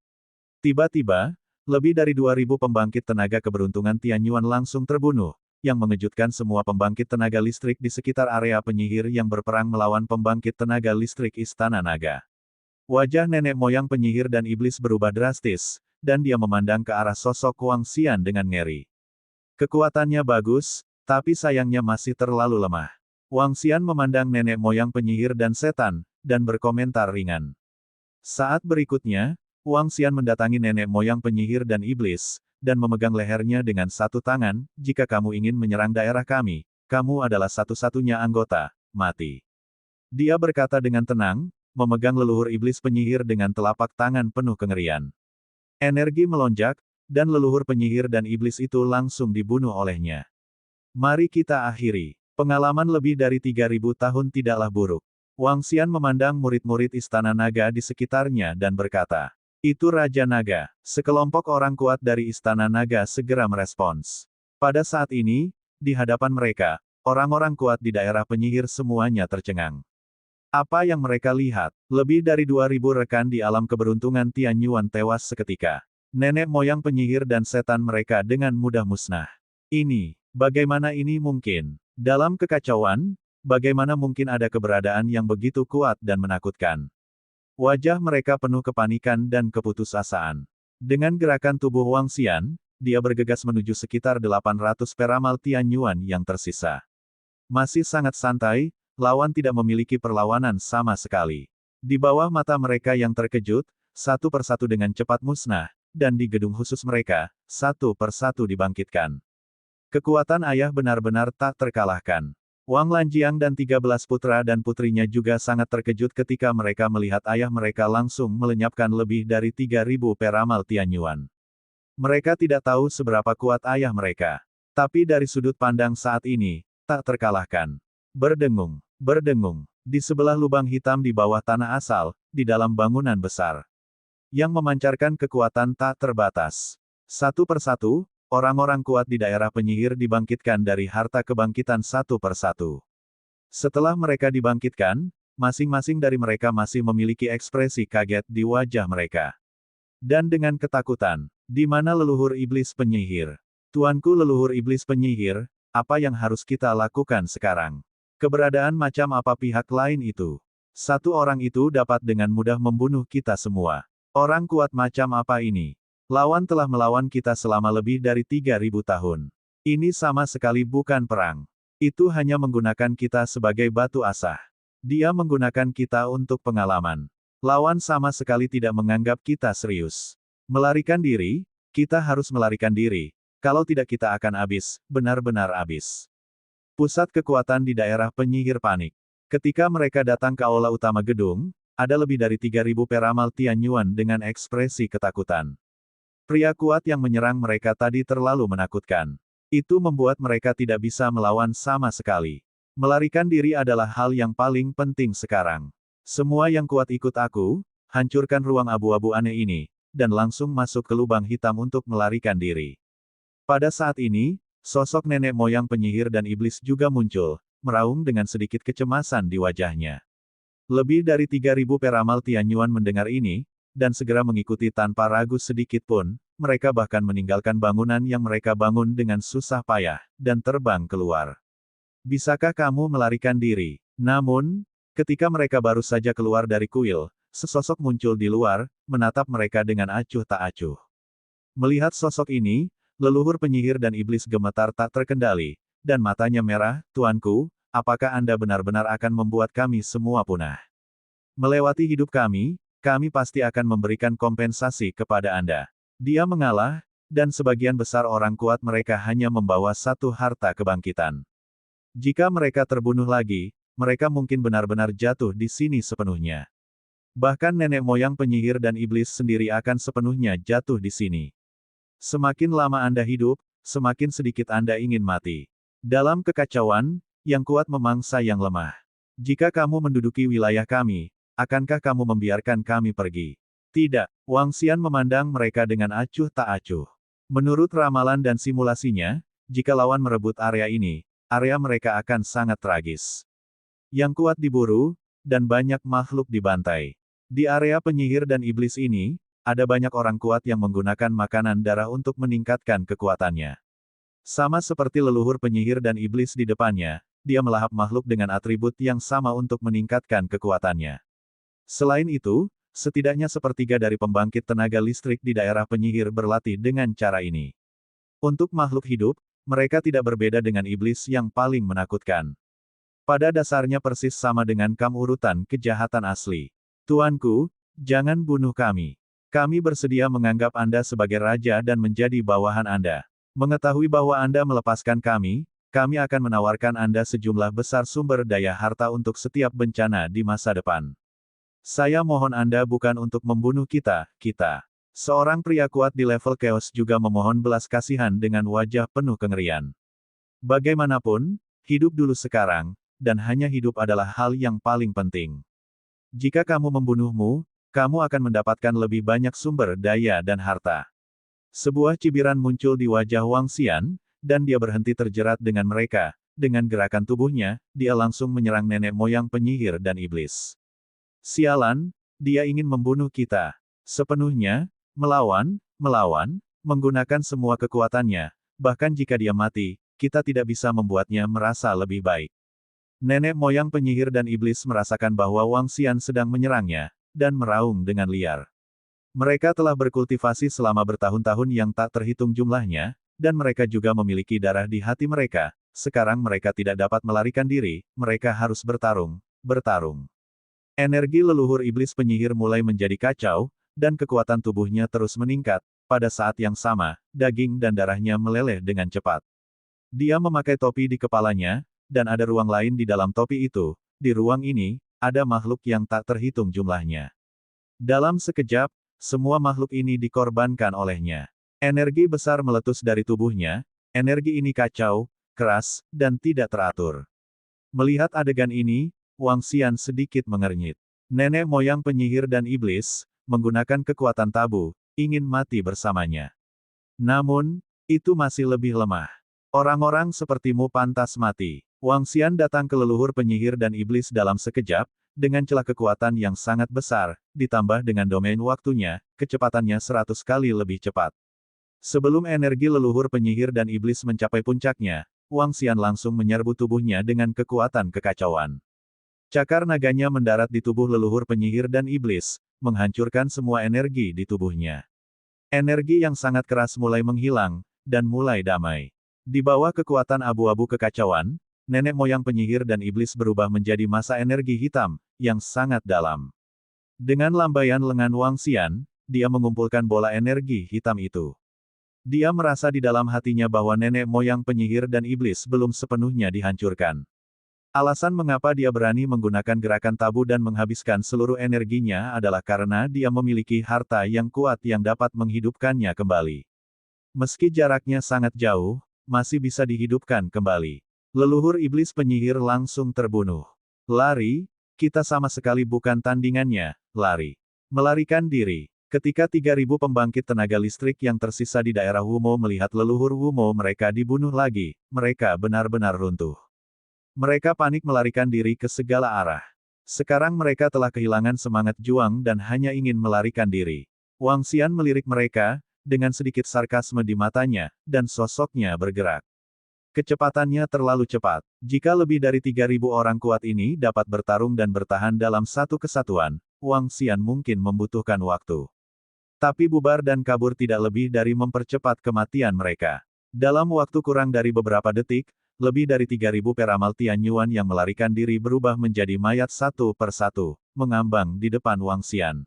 A: Tiba-tiba, lebih dari 2000 pembangkit tenaga keberuntungan Tianyuan langsung terbunuh, yang mengejutkan semua pembangkit tenaga listrik di sekitar area penyihir yang berperang melawan pembangkit tenaga listrik Istana Naga. Wajah nenek moyang penyihir dan iblis berubah drastis, dan dia memandang ke arah sosok Wang Xian dengan ngeri. Kekuatannya bagus, tapi sayangnya masih terlalu lemah. Wang Xian memandang nenek moyang penyihir dan setan, dan berkomentar ringan. Saat berikutnya, Wang Xian mendatangi nenek moyang penyihir dan iblis, dan memegang lehernya dengan satu tangan, jika kamu ingin menyerang daerah kami, kamu adalah satu-satunya anggota, mati. Dia berkata dengan tenang, memegang leluhur iblis penyihir dengan telapak tangan penuh kengerian. Energi melonjak, dan leluhur penyihir dan iblis itu langsung dibunuh olehnya. Mari kita akhiri. Pengalaman lebih dari 3000 tahun tidaklah buruk. Wang Xian memandang murid-murid Istana Naga di sekitarnya dan berkata, itu Raja Naga. Sekelompok orang kuat dari Istana Naga segera merespons. Pada saat ini, di hadapan mereka, orang-orang kuat di daerah penyihir semuanya tercengang. Apa yang mereka lihat? Lebih dari 2000 rekan di alam keberuntungan Tianyuan tewas seketika. Nenek moyang penyihir dan setan mereka dengan mudah musnah. Bagaimana ini mungkin? Dalam kekacauan, bagaimana mungkin ada keberadaan yang begitu kuat dan menakutkan? Wajah mereka penuh kepanikan dan keputusasaan. Dengan gerakan tubuh Wang Xian, dia bergegas menuju sekitar 800 peramal Tianyuan yang tersisa. Masih sangat santai, lawan tidak memiliki perlawanan sama sekali. Di bawah mata mereka yang terkejut, satu persatu dengan cepat musnah, dan di gedung khusus mereka, satu persatu dibangkitkan. Kekuatan ayah benar-benar tak terkalahkan. Wang Lanjiang dan 13 putra dan putrinya juga sangat terkejut ketika mereka melihat ayah mereka langsung melenyapkan lebih dari 3.000 peramal Tianyuan. Mereka tidak tahu seberapa kuat ayah mereka. Tapi dari sudut pandang saat ini, tak terkalahkan. Berdengung, berdengung, di sebelah lubang hitam di bawah tanah asal, di dalam bangunan besar. Yang memancarkan kekuatan tak terbatas. Satu persatu, orang-orang kuat di daerah penyihir dibangkitkan dari harta kebangkitan satu persatu. Setelah mereka dibangkitkan, masing-masing dari mereka masih memiliki ekspresi kaget di wajah mereka. Dan dengan ketakutan, di mana leluhur iblis penyihir? Tuanku leluhur iblis penyihir, apa yang harus kita lakukan sekarang? Keberadaan macam apa pihak lain itu? Satu orang itu dapat dengan mudah membunuh kita semua. Orang kuat macam apa ini? Lawan telah melawan kita selama lebih dari 3.000 tahun. Ini sama sekali bukan perang. Itu hanya menggunakan kita sebagai batu asah. Dia menggunakan kita untuk pengalaman. Lawan sama sekali tidak menganggap kita serius. Melarikan diri, kita harus melarikan diri. Kalau tidak kita akan habis, benar-benar habis. Pusat kekuatan di daerah penyihir panik. Ketika mereka datang ke aula utama gedung, ada lebih dari 3.000 peramal Tianyuan dengan ekspresi ketakutan. Pria kuat yang menyerang mereka tadi terlalu menakutkan. Itu membuat mereka tidak bisa melawan sama sekali. Melarikan diri adalah hal yang paling penting sekarang. Semua yang kuat ikut aku, hancurkan ruang abu-abu aneh ini, dan langsung masuk ke lubang hitam untuk melarikan diri. Pada saat ini, sosok nenek moyang penyihir dan iblis juga muncul, meraung dengan sedikit kecemasan di wajahnya. Lebih dari 3.000 peramal Tianyuan mendengar ini, dan segera mengikuti tanpa ragu sedikit pun, mereka bahkan meninggalkan bangunan yang mereka bangun dengan susah payah, dan terbang keluar. Bisakah kamu melarikan diri? Namun, ketika mereka baru saja keluar dari kuil, sesosok muncul di luar, menatap mereka dengan acuh tak acuh. Melihat sosok ini, leluhur penyihir dan iblis gemetar tak terkendali, dan matanya merah, "Tuanku, apakah Anda benar-benar akan membuat kami semua punah? Melewati hidup kami pasti akan memberikan kompensasi kepada Anda." Dia mengalah, dan sebagian besar orang kuat mereka hanya membawa satu harta kebangkitan. Jika mereka terbunuh lagi, mereka mungkin benar-benar jatuh di sini sepenuhnya. Bahkan nenek moyang penyihir dan iblis sendiri akan sepenuhnya jatuh di sini. Semakin lama Anda hidup, semakin sedikit Anda ingin mati. Dalam kekacauan, yang kuat memangsa yang lemah. Jika kamu menduduki wilayah kami, akankah kamu membiarkan kami pergi? Tidak, Wang Xian memandang mereka dengan acuh tak acuh. Menurut ramalan dan simulasinya, jika lawan merebut area ini, area mereka akan sangat tragis. Yang kuat diburu, dan banyak makhluk dibantai. Di area penyihir dan iblis ini, ada banyak orang kuat yang menggunakan makanan darah untuk meningkatkan kekuatannya. Sama seperti leluhur penyihir dan iblis di depannya, dia melahap makhluk dengan atribut yang sama untuk meningkatkan kekuatannya. Selain itu, setidaknya sepertiga dari pembangkit tenaga listrik di daerah penyihir berlatih dengan cara ini. Untuk makhluk hidup, mereka tidak berbeda dengan iblis yang paling menakutkan. Pada dasarnya persis sama dengan urutan kejahatan asli. Tuanku, jangan bunuh kami. Kami bersedia menganggap Anda sebagai raja dan menjadi bawahan Anda. Mengetahui bahwa Anda melepaskan kami akan menawarkan Anda sejumlah besar sumber daya harta untuk setiap bencana di masa depan. Saya mohon Anda bukan untuk membunuh kita. Seorang pria kuat di level Chaos juga memohon belas kasihan dengan wajah penuh kengerian. Bagaimanapun, hidup dulu sekarang, dan hanya hidup adalah hal yang paling penting. Jika kamu membunuhmu, kamu akan mendapatkan lebih banyak sumber daya dan harta. Sebuah cibiran muncul di wajah Wang Xian, dan dia berhenti terjerat dengan mereka. Dengan gerakan tubuhnya, dia langsung menyerang nenek moyang penyihir dan iblis. Sialan, dia ingin membunuh kita. Sepenuhnya, melawan, menggunakan semua kekuatannya, bahkan jika dia mati, kita tidak bisa membuatnya merasa lebih baik. Nenek moyang penyihir dan iblis merasakan bahwa Wang Xian sedang menyerangnya, dan meraung dengan liar. Mereka telah berkultivasi selama bertahun-tahun yang tak terhitung jumlahnya, dan mereka juga memiliki darah di hati mereka, sekarang mereka tidak dapat melarikan diri, mereka harus bertarung. Energi leluhur iblis penyihir mulai menjadi kacau, dan kekuatan tubuhnya terus meningkat. Pada saat yang sama, daging dan darahnya meleleh dengan cepat. Dia memakai topi di kepalanya, dan ada ruang lain di dalam topi itu. Di ruang ini, ada makhluk yang tak terhitung jumlahnya. Dalam sekejap, semua makhluk ini dikorbankan olehnya. Energi besar meletus dari tubuhnya, energi ini kacau, keras, dan tidak teratur. Melihat adegan ini, Wang Xian sedikit mengernyit. Nenek moyang penyihir dan iblis, menggunakan kekuatan tabu, ingin mati bersamanya. Namun, itu masih lebih lemah. Orang-orang sepertimu pantas mati. Wang Xian datang ke leluhur penyihir dan iblis dalam sekejap, dengan celah kekuatan yang sangat besar, ditambah dengan domain waktunya, kecepatannya 100 kali lebih cepat. Sebelum energi leluhur penyihir dan iblis mencapai puncaknya, Wang Xian langsung menyerbu tubuhnya dengan kekuatan kekacauan. Cakar naganya mendarat di tubuh leluhur penyihir dan iblis, menghancurkan semua energi di tubuhnya. Energi yang sangat keras mulai menghilang, dan mulai damai. Di bawah kekuatan abu-abu kekacauan, nenek moyang penyihir dan iblis berubah menjadi massa energi hitam, yang sangat dalam. Dengan lambaian lengan Wang Xian, dia mengumpulkan bola energi hitam itu. Dia merasa di dalam hatinya bahwa nenek moyang penyihir dan iblis belum sepenuhnya dihancurkan. Alasan mengapa dia berani menggunakan gerakan tabu dan menghabiskan seluruh energinya adalah karena dia memiliki harta yang kuat yang dapat menghidupkannya kembali. Meski jaraknya sangat jauh, masih bisa dihidupkan kembali. Leluhur iblis penyihir langsung terbunuh. Lari, kita sama sekali bukan tandingannya, lari. Melarikan diri. Ketika 3.000 pembangkit tenaga listrik yang tersisa di daerah Wumo melihat leluhur Wumo mereka dibunuh lagi, mereka benar-benar runtuh. Mereka panik melarikan diri ke segala arah. Sekarang mereka telah kehilangan semangat juang dan hanya ingin melarikan diri. Wang Xian melirik mereka, dengan sedikit sarkasme di matanya, dan sosoknya bergerak. Kecepatannya terlalu cepat. Jika lebih dari 3.000 orang kuat ini dapat bertarung dan bertahan dalam satu kesatuan, Wang Xian mungkin membutuhkan waktu. Tapi bubar dan kabur tidak lebih dari mempercepat kematian mereka. Dalam waktu kurang dari beberapa detik, lebih dari 3.000 peramal Tianyuan yang melarikan diri berubah menjadi mayat satu persatu, mengambang di depan Wang Xian.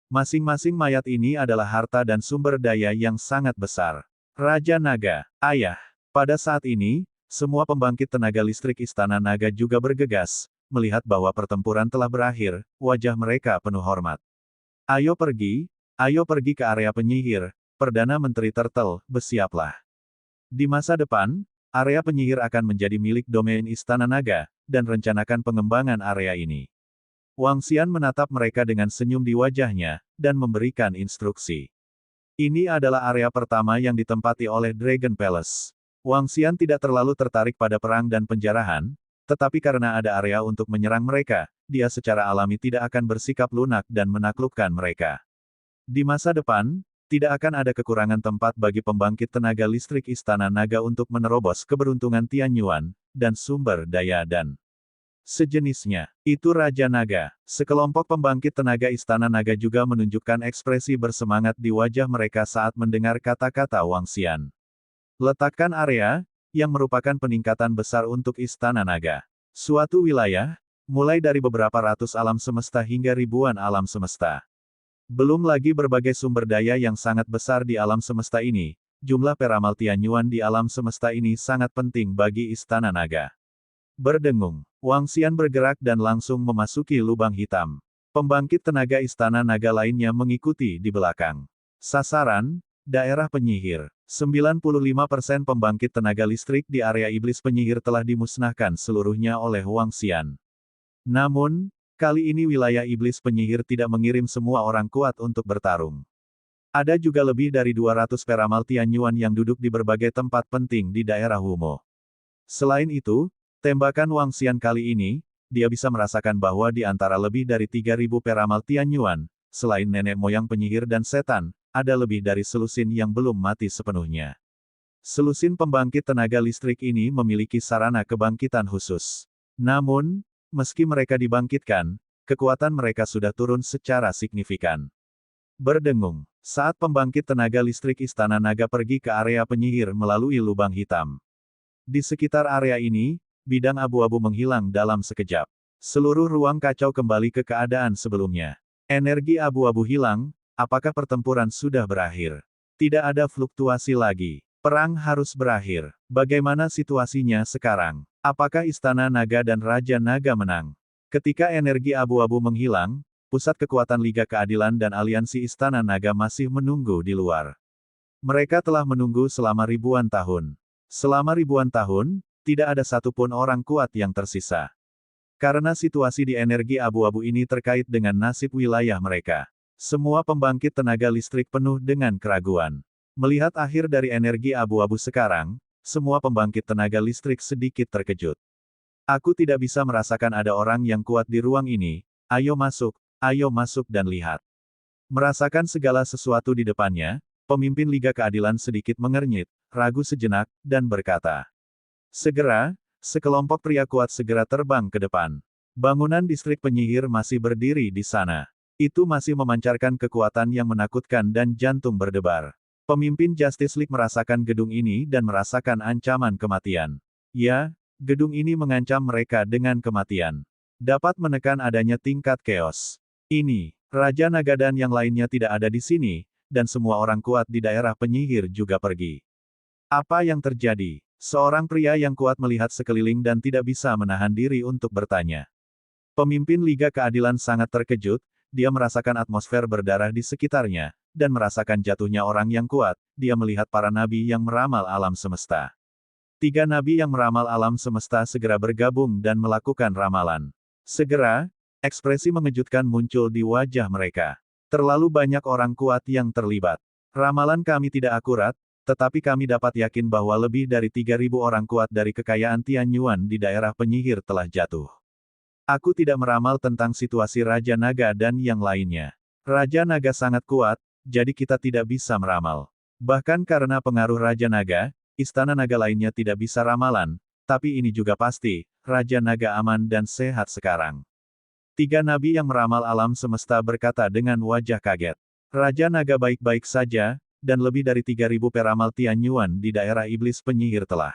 A: Masing-masing mayat ini adalah harta dan sumber daya yang sangat besar. Raja Naga, ayah. Pada saat ini, semua pembangkit tenaga listrik Istana Naga juga bergegas, melihat bahwa pertempuran telah berakhir, wajah mereka penuh hormat. Ayo pergi ke area penyihir, Perdana Menteri Turtle, bersiaplah. Di masa depan, area penyihir akan menjadi milik domain Istana Naga, dan rencanakan pengembangan area ini. Wang Xian menatap mereka dengan senyum di wajahnya, dan memberikan instruksi. Ini adalah area pertama yang ditempati oleh Dragon Palace. Wang Xian tidak terlalu tertarik pada perang dan penjarahan, tetapi karena ada area untuk menyerang mereka, dia secara alami tidak akan bersikap lunak dan menaklukkan mereka. Di masa depan, tidak akan ada kekurangan tempat bagi pembangkit tenaga listrik Istana Naga untuk menerobos keberuntungan Tianyuan, dan sumber daya dan sejenisnya. Itu Raja Naga. Sekelompok pembangkit tenaga Istana Naga juga menunjukkan ekspresi bersemangat di wajah mereka saat mendengar kata-kata Wang Xian. Letakkan area, yang merupakan peningkatan besar untuk Istana Naga. Suatu wilayah, mulai dari beberapa ratus alam semesta hingga ribuan alam semesta. Belum lagi berbagai sumber daya yang sangat besar di alam semesta ini, jumlah peramal Tianyuan di alam semesta ini sangat penting bagi Istana Naga. Berdengung, Wang Xian bergerak dan langsung memasuki lubang hitam. Pembangkit tenaga Istana Naga lainnya mengikuti di belakang. Sasaran, daerah penyihir. 95% pembangkit tenaga listrik di area iblis penyihir telah dimusnahkan seluruhnya oleh Wang Xian. Namun, kali ini wilayah iblis penyihir tidak mengirim semua orang kuat untuk bertarung. Ada juga lebih dari 200 peramal Tianyuan yang duduk di berbagai tempat penting di daerah Wumo. Selain itu, tembakan Wang Xian kali ini, dia bisa merasakan bahwa di antara lebih dari 3.000 peramal Tianyuan, selain nenek moyang penyihir dan setan, ada lebih dari selusin yang belum mati sepenuhnya. Selusin pembangkit tenaga listrik ini memiliki sarana kebangkitan khusus. Namun, meski mereka dibangkitkan, kekuatan mereka sudah turun secara signifikan. Berdengung, saat pembangkit tenaga listrik Istana Naga pergi ke area penyihir melalui lubang hitam. Di sekitar area ini, bidang abu-abu menghilang dalam sekejap. Seluruh ruang kacau kembali ke keadaan sebelumnya. Energi abu-abu hilang, apakah pertempuran sudah berakhir? Tidak ada fluktuasi lagi. Perang harus berakhir. Bagaimana situasinya sekarang? Apakah Istana Naga dan Raja Naga menang? Ketika energi abu-abu menghilang, pusat kekuatan Liga Keadilan dan Aliansi Istana Naga masih menunggu di luar. Mereka telah menunggu selama ribuan tahun. Selama ribuan tahun, tidak ada satupun orang kuat yang tersisa. Karena situasi di energi abu-abu ini terkait dengan nasib wilayah mereka. Semua pembangkit tenaga listrik penuh dengan keraguan. Melihat akhir dari energi abu-abu sekarang, semua pembangkit tenaga listrik sedikit terkejut. Aku tidak bisa merasakan ada orang yang kuat di ruang ini, ayo masuk dan lihat. Merasakan segala sesuatu di depannya, pemimpin Liga Keadilan sedikit mengernyit, ragu sejenak, dan berkata. Segera, sekelompok pria kuat segera terbang ke depan. Bangunan distrik penyihir masih berdiri di sana. Itu masih memancarkan kekuatan yang menakutkan dan jantung berdebar. Pemimpin Justice League merasakan gedung ini dan merasakan ancaman kematian. Ya, gedung ini mengancam mereka dengan kematian. Dapat menekan adanya tingkat chaos. Ini, Raja Naga dan yang lainnya tidak ada di sini, dan semua orang kuat di daerah penyihir juga pergi. Apa yang terjadi? Seorang pria yang kuat melihat sekeliling dan tidak bisa menahan diri untuk bertanya. Pemimpin Liga Keadilan sangat terkejut, dia merasakan atmosfer berdarah di sekitarnya, dan merasakan jatuhnya orang yang kuat, dia melihat para nabi yang meramal alam semesta. 3 nabi yang meramal alam semesta segera bergabung dan melakukan ramalan. Segera, ekspresi mengejutkan muncul di wajah mereka. Terlalu banyak orang kuat yang terlibat. Ramalan kami tidak akurat, tetapi kami dapat yakin bahwa lebih dari 3.000 orang kuat dari kekayaan Tianyuan di daerah penyihir telah jatuh. Aku tidak meramal tentang situasi Raja Naga dan yang lainnya. Raja Naga sangat kuat, jadi kita tidak bisa meramal. Bahkan karena pengaruh Raja Naga, Istana Naga lainnya tidak bisa ramalan, tapi ini juga pasti, Raja Naga aman dan sehat sekarang. 3 nabi yang meramal alam semesta berkata dengan wajah kaget. Raja Naga baik-baik saja, dan lebih dari 3.000 peramal Tianyuan di daerah iblis penyihir telah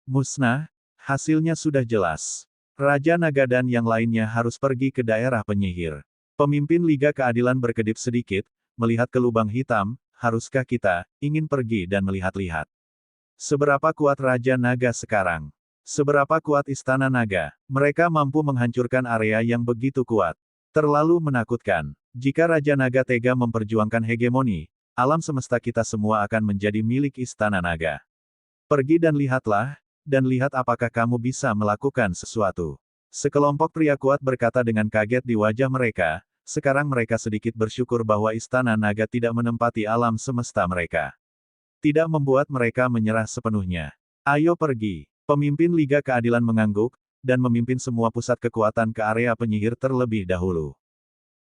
A: musnah, hasilnya sudah jelas. Raja Naga dan yang lainnya harus pergi ke daerah penyihir. Pemimpin Liga Keadilan berkedip sedikit, melihat ke lubang hitam, haruskah kita ingin pergi dan melihat-lihat? Seberapa kuat Raja Naga sekarang? Seberapa kuat Istana Naga? Mereka mampu menghancurkan area yang begitu kuat. Terlalu menakutkan. Jika Raja Naga tega memperjuangkan hegemoni, alam semesta kita semua akan menjadi milik Istana Naga. Pergi dan lihatlah, dan lihat apakah kamu bisa melakukan sesuatu. Sekelompok pria kuat berkata dengan kaget di wajah mereka, sekarang mereka sedikit bersyukur bahwa Istana Naga tidak menempati alam semesta mereka. Tidak membuat mereka menyerah sepenuhnya. Ayo pergi. Pemimpin Liga Keadilan mengangguk, dan memimpin semua pusat kekuatan ke area penyihir terlebih dahulu.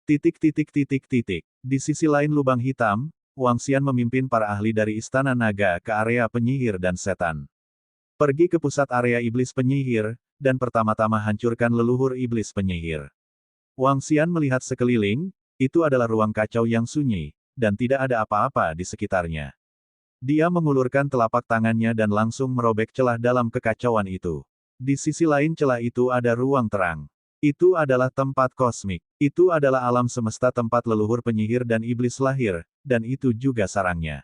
A: Di sisi lain lubang hitam, Wang Xian memimpin para ahli dari Istana Naga ke area penyihir dan setan. Pergi ke pusat area iblis penyihir, dan pertama-tama hancurkan leluhur iblis penyihir. Wang Xian melihat sekeliling, itu adalah ruang kacau yang sunyi, dan tidak ada apa-apa di sekitarnya. Dia mengulurkan telapak tangannya dan langsung merobek celah dalam kekacauan itu. Di sisi lain celah itu ada ruang terang. Itu adalah tempat kosmik. Itu adalah alam semesta tempat leluhur penyihir dan iblis lahir, dan itu juga sarangnya.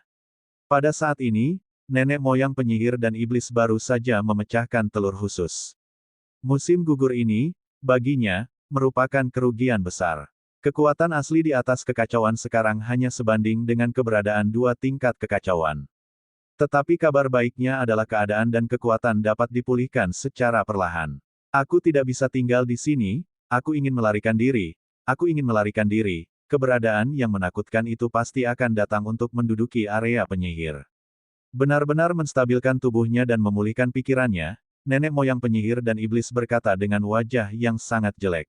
A: Pada saat ini, nenek moyang penyihir dan iblis baru saja memecahkan telur khusus. Musim gugur ini, baginya, merupakan kerugian besar. Kekuatan asli di atas kekacauan sekarang hanya sebanding dengan keberadaan 2 tingkat kekacauan. Tetapi kabar baiknya adalah keadaan dan kekuatan dapat dipulihkan secara perlahan. Aku tidak bisa tinggal di sini, aku ingin melarikan diri, keberadaan yang menakutkan itu pasti akan datang untuk menduduki area penyihir. Benar-benar menstabilkan tubuhnya dan memulihkan pikirannya, nenek moyang penyihir dan iblis berkata dengan wajah yang sangat jelek.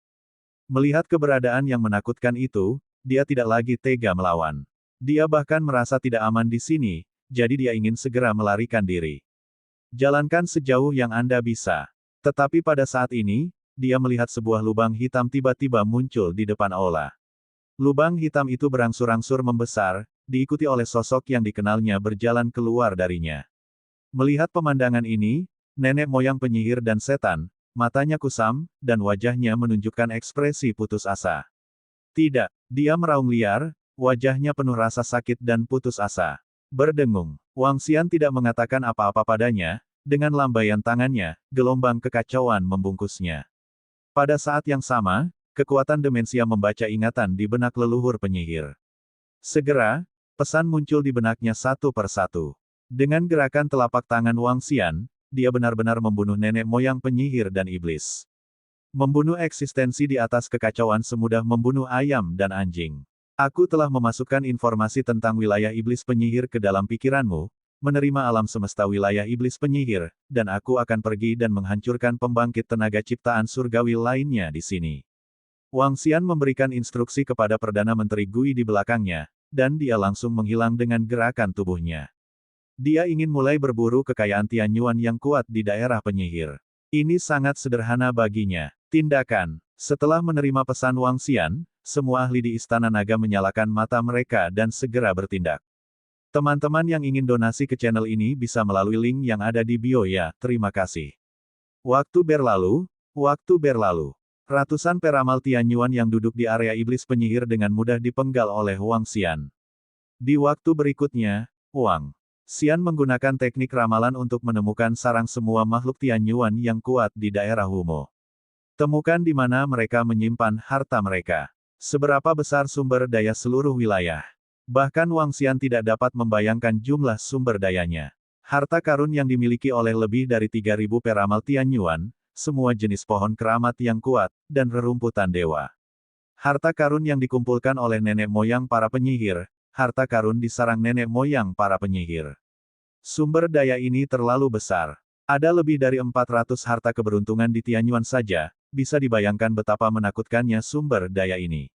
A: Melihat keberadaan yang menakutkan itu, dia tidak lagi tega melawan. Dia bahkan merasa tidak aman di sini, jadi dia ingin segera melarikan diri. Jalankan sejauh yang Anda bisa. Tetapi pada saat ini, dia melihat sebuah lubang hitam tiba-tiba muncul di depan aula. Lubang hitam itu berangsur-angsur membesar, diikuti oleh sosok yang dikenalnya berjalan keluar darinya. Melihat pemandangan ini, nenek moyang penyihir dan setan, matanya kusam, dan wajahnya menunjukkan ekspresi putus asa. Tidak, dia meraung liar, wajahnya penuh rasa sakit dan putus asa. Berdengung, Wang Xian tidak mengatakan apa-apa padanya, dengan lambaian tangannya, gelombang kekacauan membungkusnya. Pada saat yang sama, kekuatan demensia membaca ingatan di benak leluhur penyihir. Segera, pesan muncul di benaknya satu persatu. Dengan gerakan telapak tangan Wang Xian, dia benar-benar membunuh nenek moyang penyihir dan iblis. Membunuh eksistensi di atas kekacauan semudah membunuh ayam dan anjing. Aku telah memasukkan informasi tentang wilayah iblis penyihir ke dalam pikiranmu, menerima alam semesta wilayah iblis penyihir, dan aku akan pergi dan menghancurkan pembangkit tenaga ciptaan surgawi lainnya di sini. Wang Xian memberikan instruksi kepada Perdana Menteri Gui di belakangnya, dan dia langsung menghilang dengan gerakan tubuhnya. Dia ingin mulai berburu kekayaan Tianyuan yang kuat di daerah penyihir. Ini sangat sederhana baginya. Tindakan. Setelah menerima pesan Wang Xian, semua ahli di Istana Naga menyalakan mata mereka dan segera bertindak. Teman-teman yang ingin donasi ke channel ini bisa melalui link yang ada di bio ya, terima kasih. Waktu berlalu. Ratusan peramal Tianyuan yang duduk di area iblis penyihir dengan mudah dipenggal oleh Wang Xian. Di waktu berikutnya, Wang Xian menggunakan teknik ramalan untuk menemukan sarang semua makhluk Tianyuan yang kuat di daerah Humo. Temukan di mana mereka menyimpan harta mereka. Seberapa besar sumber daya seluruh wilayah. Bahkan Wang Xian tidak dapat membayangkan jumlah sumber dayanya. Harta karun yang dimiliki oleh lebih dari 3.000 peramal Tianyuan, semua jenis pohon keramat yang kuat, dan rerumputan dewa. Harta karun yang dikumpulkan oleh nenek moyang para penyihir, harta karun di sarang nenek moyang para penyihir. Sumber daya ini terlalu besar. Ada lebih dari 400 harta keberuntungan di Tianyuan saja, bisa dibayangkan betapa menakutkannya sumber daya ini.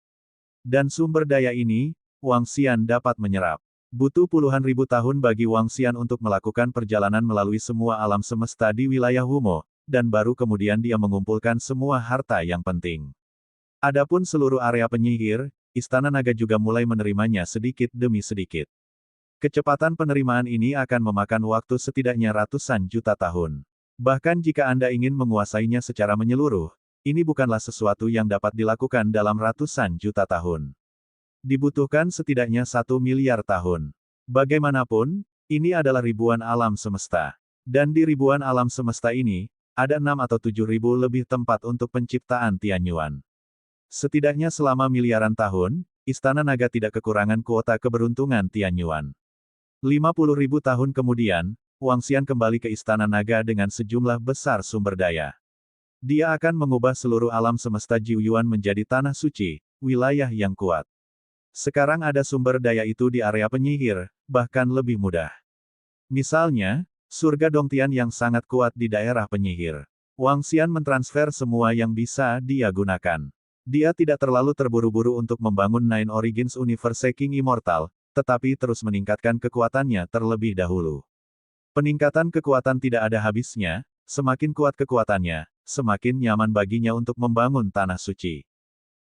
A: Dan sumber daya ini, Wang Xian dapat menyerap. Butuh puluhan ribu tahun bagi Wang Xian untuk melakukan perjalanan melalui semua alam semesta di wilayah Humo, dan baru kemudian dia mengumpulkan semua harta yang penting. Adapun seluruh area penyihir, Istana Naga juga mulai menerimanya sedikit demi sedikit. Kecepatan penerimaan ini akan memakan waktu setidaknya ratusan juta tahun. Bahkan jika Anda ingin menguasainya secara menyeluruh, ini bukanlah sesuatu yang dapat dilakukan dalam ratusan juta tahun. Dibutuhkan setidaknya 1 miliar tahun. Bagaimanapun, ini adalah ribuan alam semesta. Dan di ribuan alam semesta ini, ada 6 atau 7 ribu lebih tempat untuk penciptaan Tianyuan. Setidaknya selama miliaran tahun, Istana Naga tidak kekurangan kuota keberuntungan Tianyuan. 50.000 tahun kemudian, Wang Xian kembali ke Istana Naga dengan sejumlah besar sumber daya. Dia akan mengubah seluruh alam semesta Jiuyuan menjadi tanah suci, wilayah yang kuat. Sekarang ada sumber daya itu di area penyihir, bahkan lebih mudah. Misalnya, surga Dongtian yang sangat kuat di daerah penyihir. Wang Xian mentransfer semua yang bisa dia gunakan. Dia tidak terlalu terburu-buru untuk membangun Nine Origins Universe King Immortal, tetapi terus meningkatkan kekuatannya terlebih dahulu. Peningkatan kekuatan tidak ada habisnya, semakin kuat kekuatannya, semakin nyaman baginya untuk membangun tanah suci.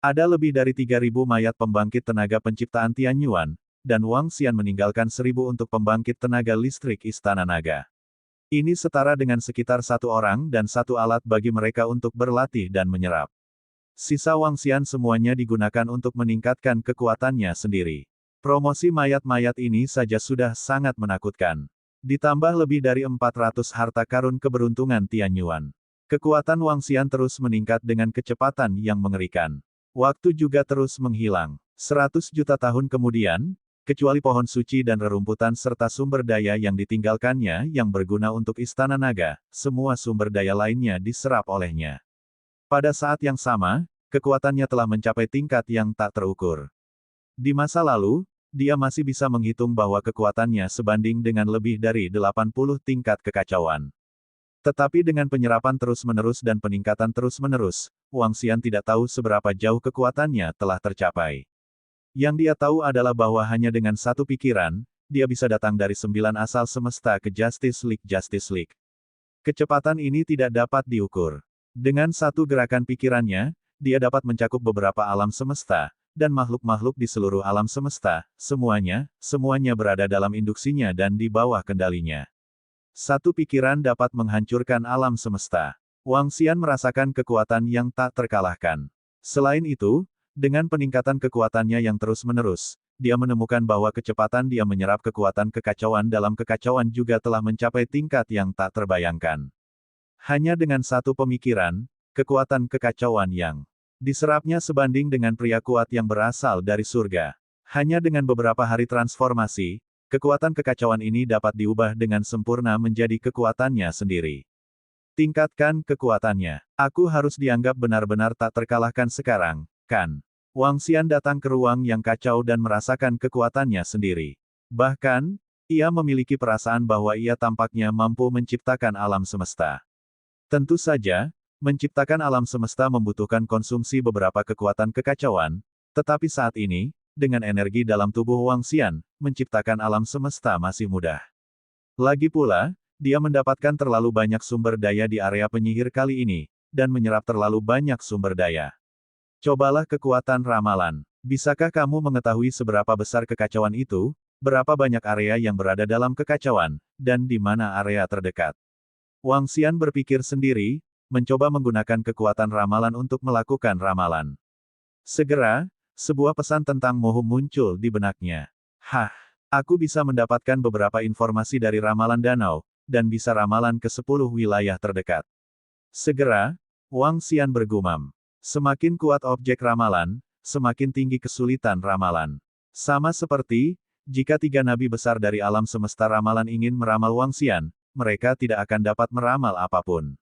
A: Ada lebih dari 3.000 mayat pembangkit tenaga penciptaan Tianyuan, dan Wang Xian meninggalkan 1.000 untuk pembangkit tenaga listrik Istana Naga. Ini setara dengan sekitar 1 orang dan 1 alat bagi mereka untuk berlatih dan menyerap. Sisa Wang Xian semuanya digunakan untuk meningkatkan kekuatannya sendiri. Promosi mayat-mayat ini saja sudah sangat menakutkan. Ditambah lebih dari 400 harta karun keberuntungan Tianyuan. Kekuatan Wang Xian terus meningkat dengan kecepatan yang mengerikan. Waktu juga terus menghilang. 100 juta tahun kemudian, kecuali pohon suci dan rerumputan serta sumber daya yang ditinggalkannya yang berguna untuk Istana Naga, semua sumber daya lainnya diserap olehnya. Pada saat yang sama, kekuatannya telah mencapai tingkat yang tak terukur. Di masa lalu, dia masih bisa menghitung bahwa kekuatannya sebanding dengan lebih dari 80 tingkat kekacauan. Tetapi dengan penyerapan terus-menerus dan peningkatan terus-menerus, Wang Xian tidak tahu seberapa jauh kekuatannya telah tercapai. Yang dia tahu adalah bahwa hanya dengan satu pikiran, dia bisa datang dari 9 asal semesta ke Justice League. Kecepatan ini tidak dapat diukur. Dengan satu gerakan pikirannya, dia dapat mencakup beberapa alam semesta, dan makhluk-makhluk di seluruh alam semesta, semuanya berada dalam induksinya dan di bawah kendalinya. Satu pikiran dapat menghancurkan alam semesta. Wang Xian merasakan kekuatan yang tak terkalahkan. Selain itu, dengan peningkatan kekuatannya yang terus-menerus, dia menemukan bahwa kecepatan dia menyerap kekuatan kekacauan dalam kekacauan juga telah mencapai tingkat yang tak terbayangkan. Hanya dengan satu pemikiran, kekuatan kekacauan yang diserapnya sebanding dengan pria kuat yang berasal dari surga. Hanya dengan beberapa hari transformasi, kekuatan kekacauan ini dapat diubah dengan sempurna menjadi kekuatannya sendiri. Tingkatkan kekuatannya. Aku harus dianggap benar-benar tak terkalahkan sekarang, kan? Wang Xian datang ke ruang yang kacau dan merasakan kekuatannya sendiri. Bahkan, ia memiliki perasaan bahwa ia tampaknya mampu menciptakan alam semesta. Tentu saja, menciptakan alam semesta membutuhkan konsumsi beberapa kekuatan kekacauan, tetapi saat ini, dengan energi dalam tubuh Wang Xian, menciptakan alam semesta masih mudah. Lagi pula, dia mendapatkan terlalu banyak sumber daya di area penyihir kali ini, dan menyerap terlalu banyak sumber daya. Cobalah kekuatan ramalan. Bisakah kamu mengetahui seberapa besar kekacauan itu, berapa banyak area yang berada dalam kekacauan, dan di mana area terdekat? Wang Xian berpikir sendiri, mencoba menggunakan kekuatan ramalan untuk melakukan ramalan. Segera, sebuah pesan tentang Mohu muncul di benaknya. Hah, aku bisa mendapatkan beberapa informasi dari ramalan danau, dan bisa ramalan ke 10 wilayah terdekat. Segera, Wang Xian bergumam. Semakin kuat objek ramalan, semakin tinggi kesulitan ramalan. Sama seperti, jika tiga nabi besar dari alam semesta ramalan ingin meramal Wang Xian, mereka tidak akan dapat meramal apapun.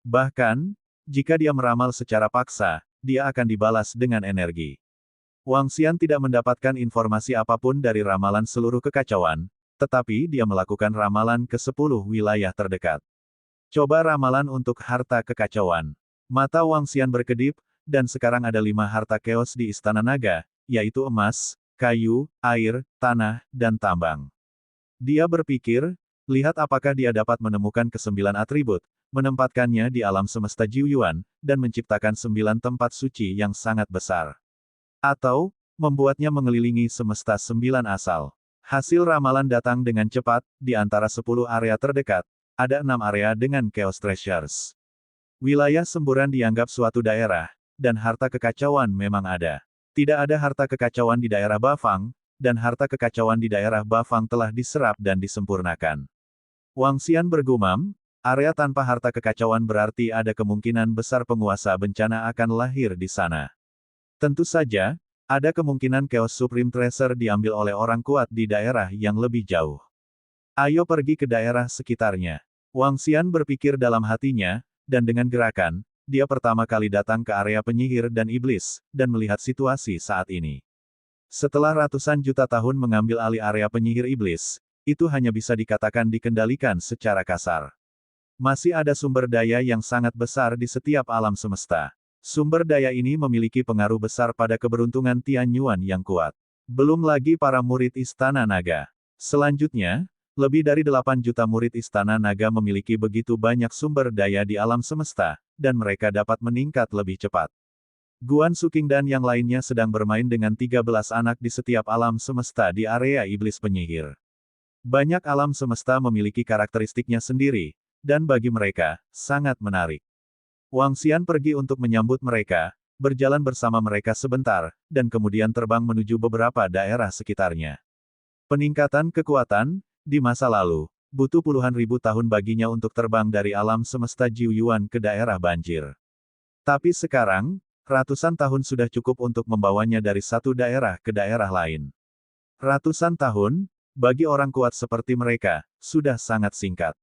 A: Bahkan, jika dia meramal secara paksa, dia akan dibalas dengan energi. Wang Xian tidak mendapatkan informasi apapun dari ramalan seluruh kekacauan, tetapi dia melakukan ramalan ke 10 wilayah terdekat. Coba ramalan untuk harta kekacauan. Mata Wang Xian berkedip, dan sekarang ada 5 harta keos di Istana Naga, yaitu emas, kayu, air, tanah, dan tambang. Dia berpikir, lihat apakah dia dapat menemukan ke-9 atribut, menempatkannya di alam semesta Jiuyuan, dan menciptakan 9 tempat suci yang sangat besar. Atau, membuatnya mengelilingi semesta 9 asal. Hasil ramalan datang dengan cepat, di antara 10 area terdekat, ada 6 area dengan Chaos Treasures. Wilayah semburan dianggap suatu daerah, dan harta kekacauan memang ada. Tidak ada harta kekacauan di daerah Bafang, dan harta kekacauan di daerah Bafang telah diserap dan disempurnakan. Wang Xian bergumam, area tanpa harta kekacauan berarti ada kemungkinan besar penguasa bencana akan lahir di sana. Tentu saja, ada kemungkinan Chaos Supreme Treasure diambil oleh orang kuat di daerah yang lebih jauh. Ayo pergi ke daerah sekitarnya. Wang Xian berpikir dalam hatinya, dan dengan gerakan, dia pertama kali datang ke area penyihir dan iblis, dan melihat situasi saat ini. Setelah ratusan juta tahun mengambil alih area penyihir iblis, itu hanya bisa dikatakan dikendalikan secara kasar. Masih ada sumber daya yang sangat besar di setiap alam semesta. Sumber daya ini memiliki pengaruh besar pada keberuntungan Tianyuan yang kuat. Belum lagi para murid Istana Naga. Selanjutnya, lebih dari 8 juta murid Istana Naga memiliki begitu banyak sumber daya di alam semesta, dan mereka dapat meningkat lebih cepat. Guan Suking dan yang lainnya sedang bermain dengan 13 anak di setiap alam semesta di area iblis penyihir. Banyak alam semesta memiliki karakteristiknya sendiri, dan bagi mereka, sangat menarik. Wang Xian pergi untuk menyambut mereka, berjalan bersama mereka sebentar, dan kemudian terbang menuju beberapa daerah sekitarnya. Peningkatan kekuatan, di masa lalu, butuh puluhan ribu tahun baginya untuk terbang dari alam semesta Jiuyuan ke daerah banjir. Tapi sekarang, ratusan tahun sudah cukup untuk membawanya dari satu daerah ke daerah lain. Ratusan tahun, bagi orang kuat seperti mereka, sudah sangat singkat.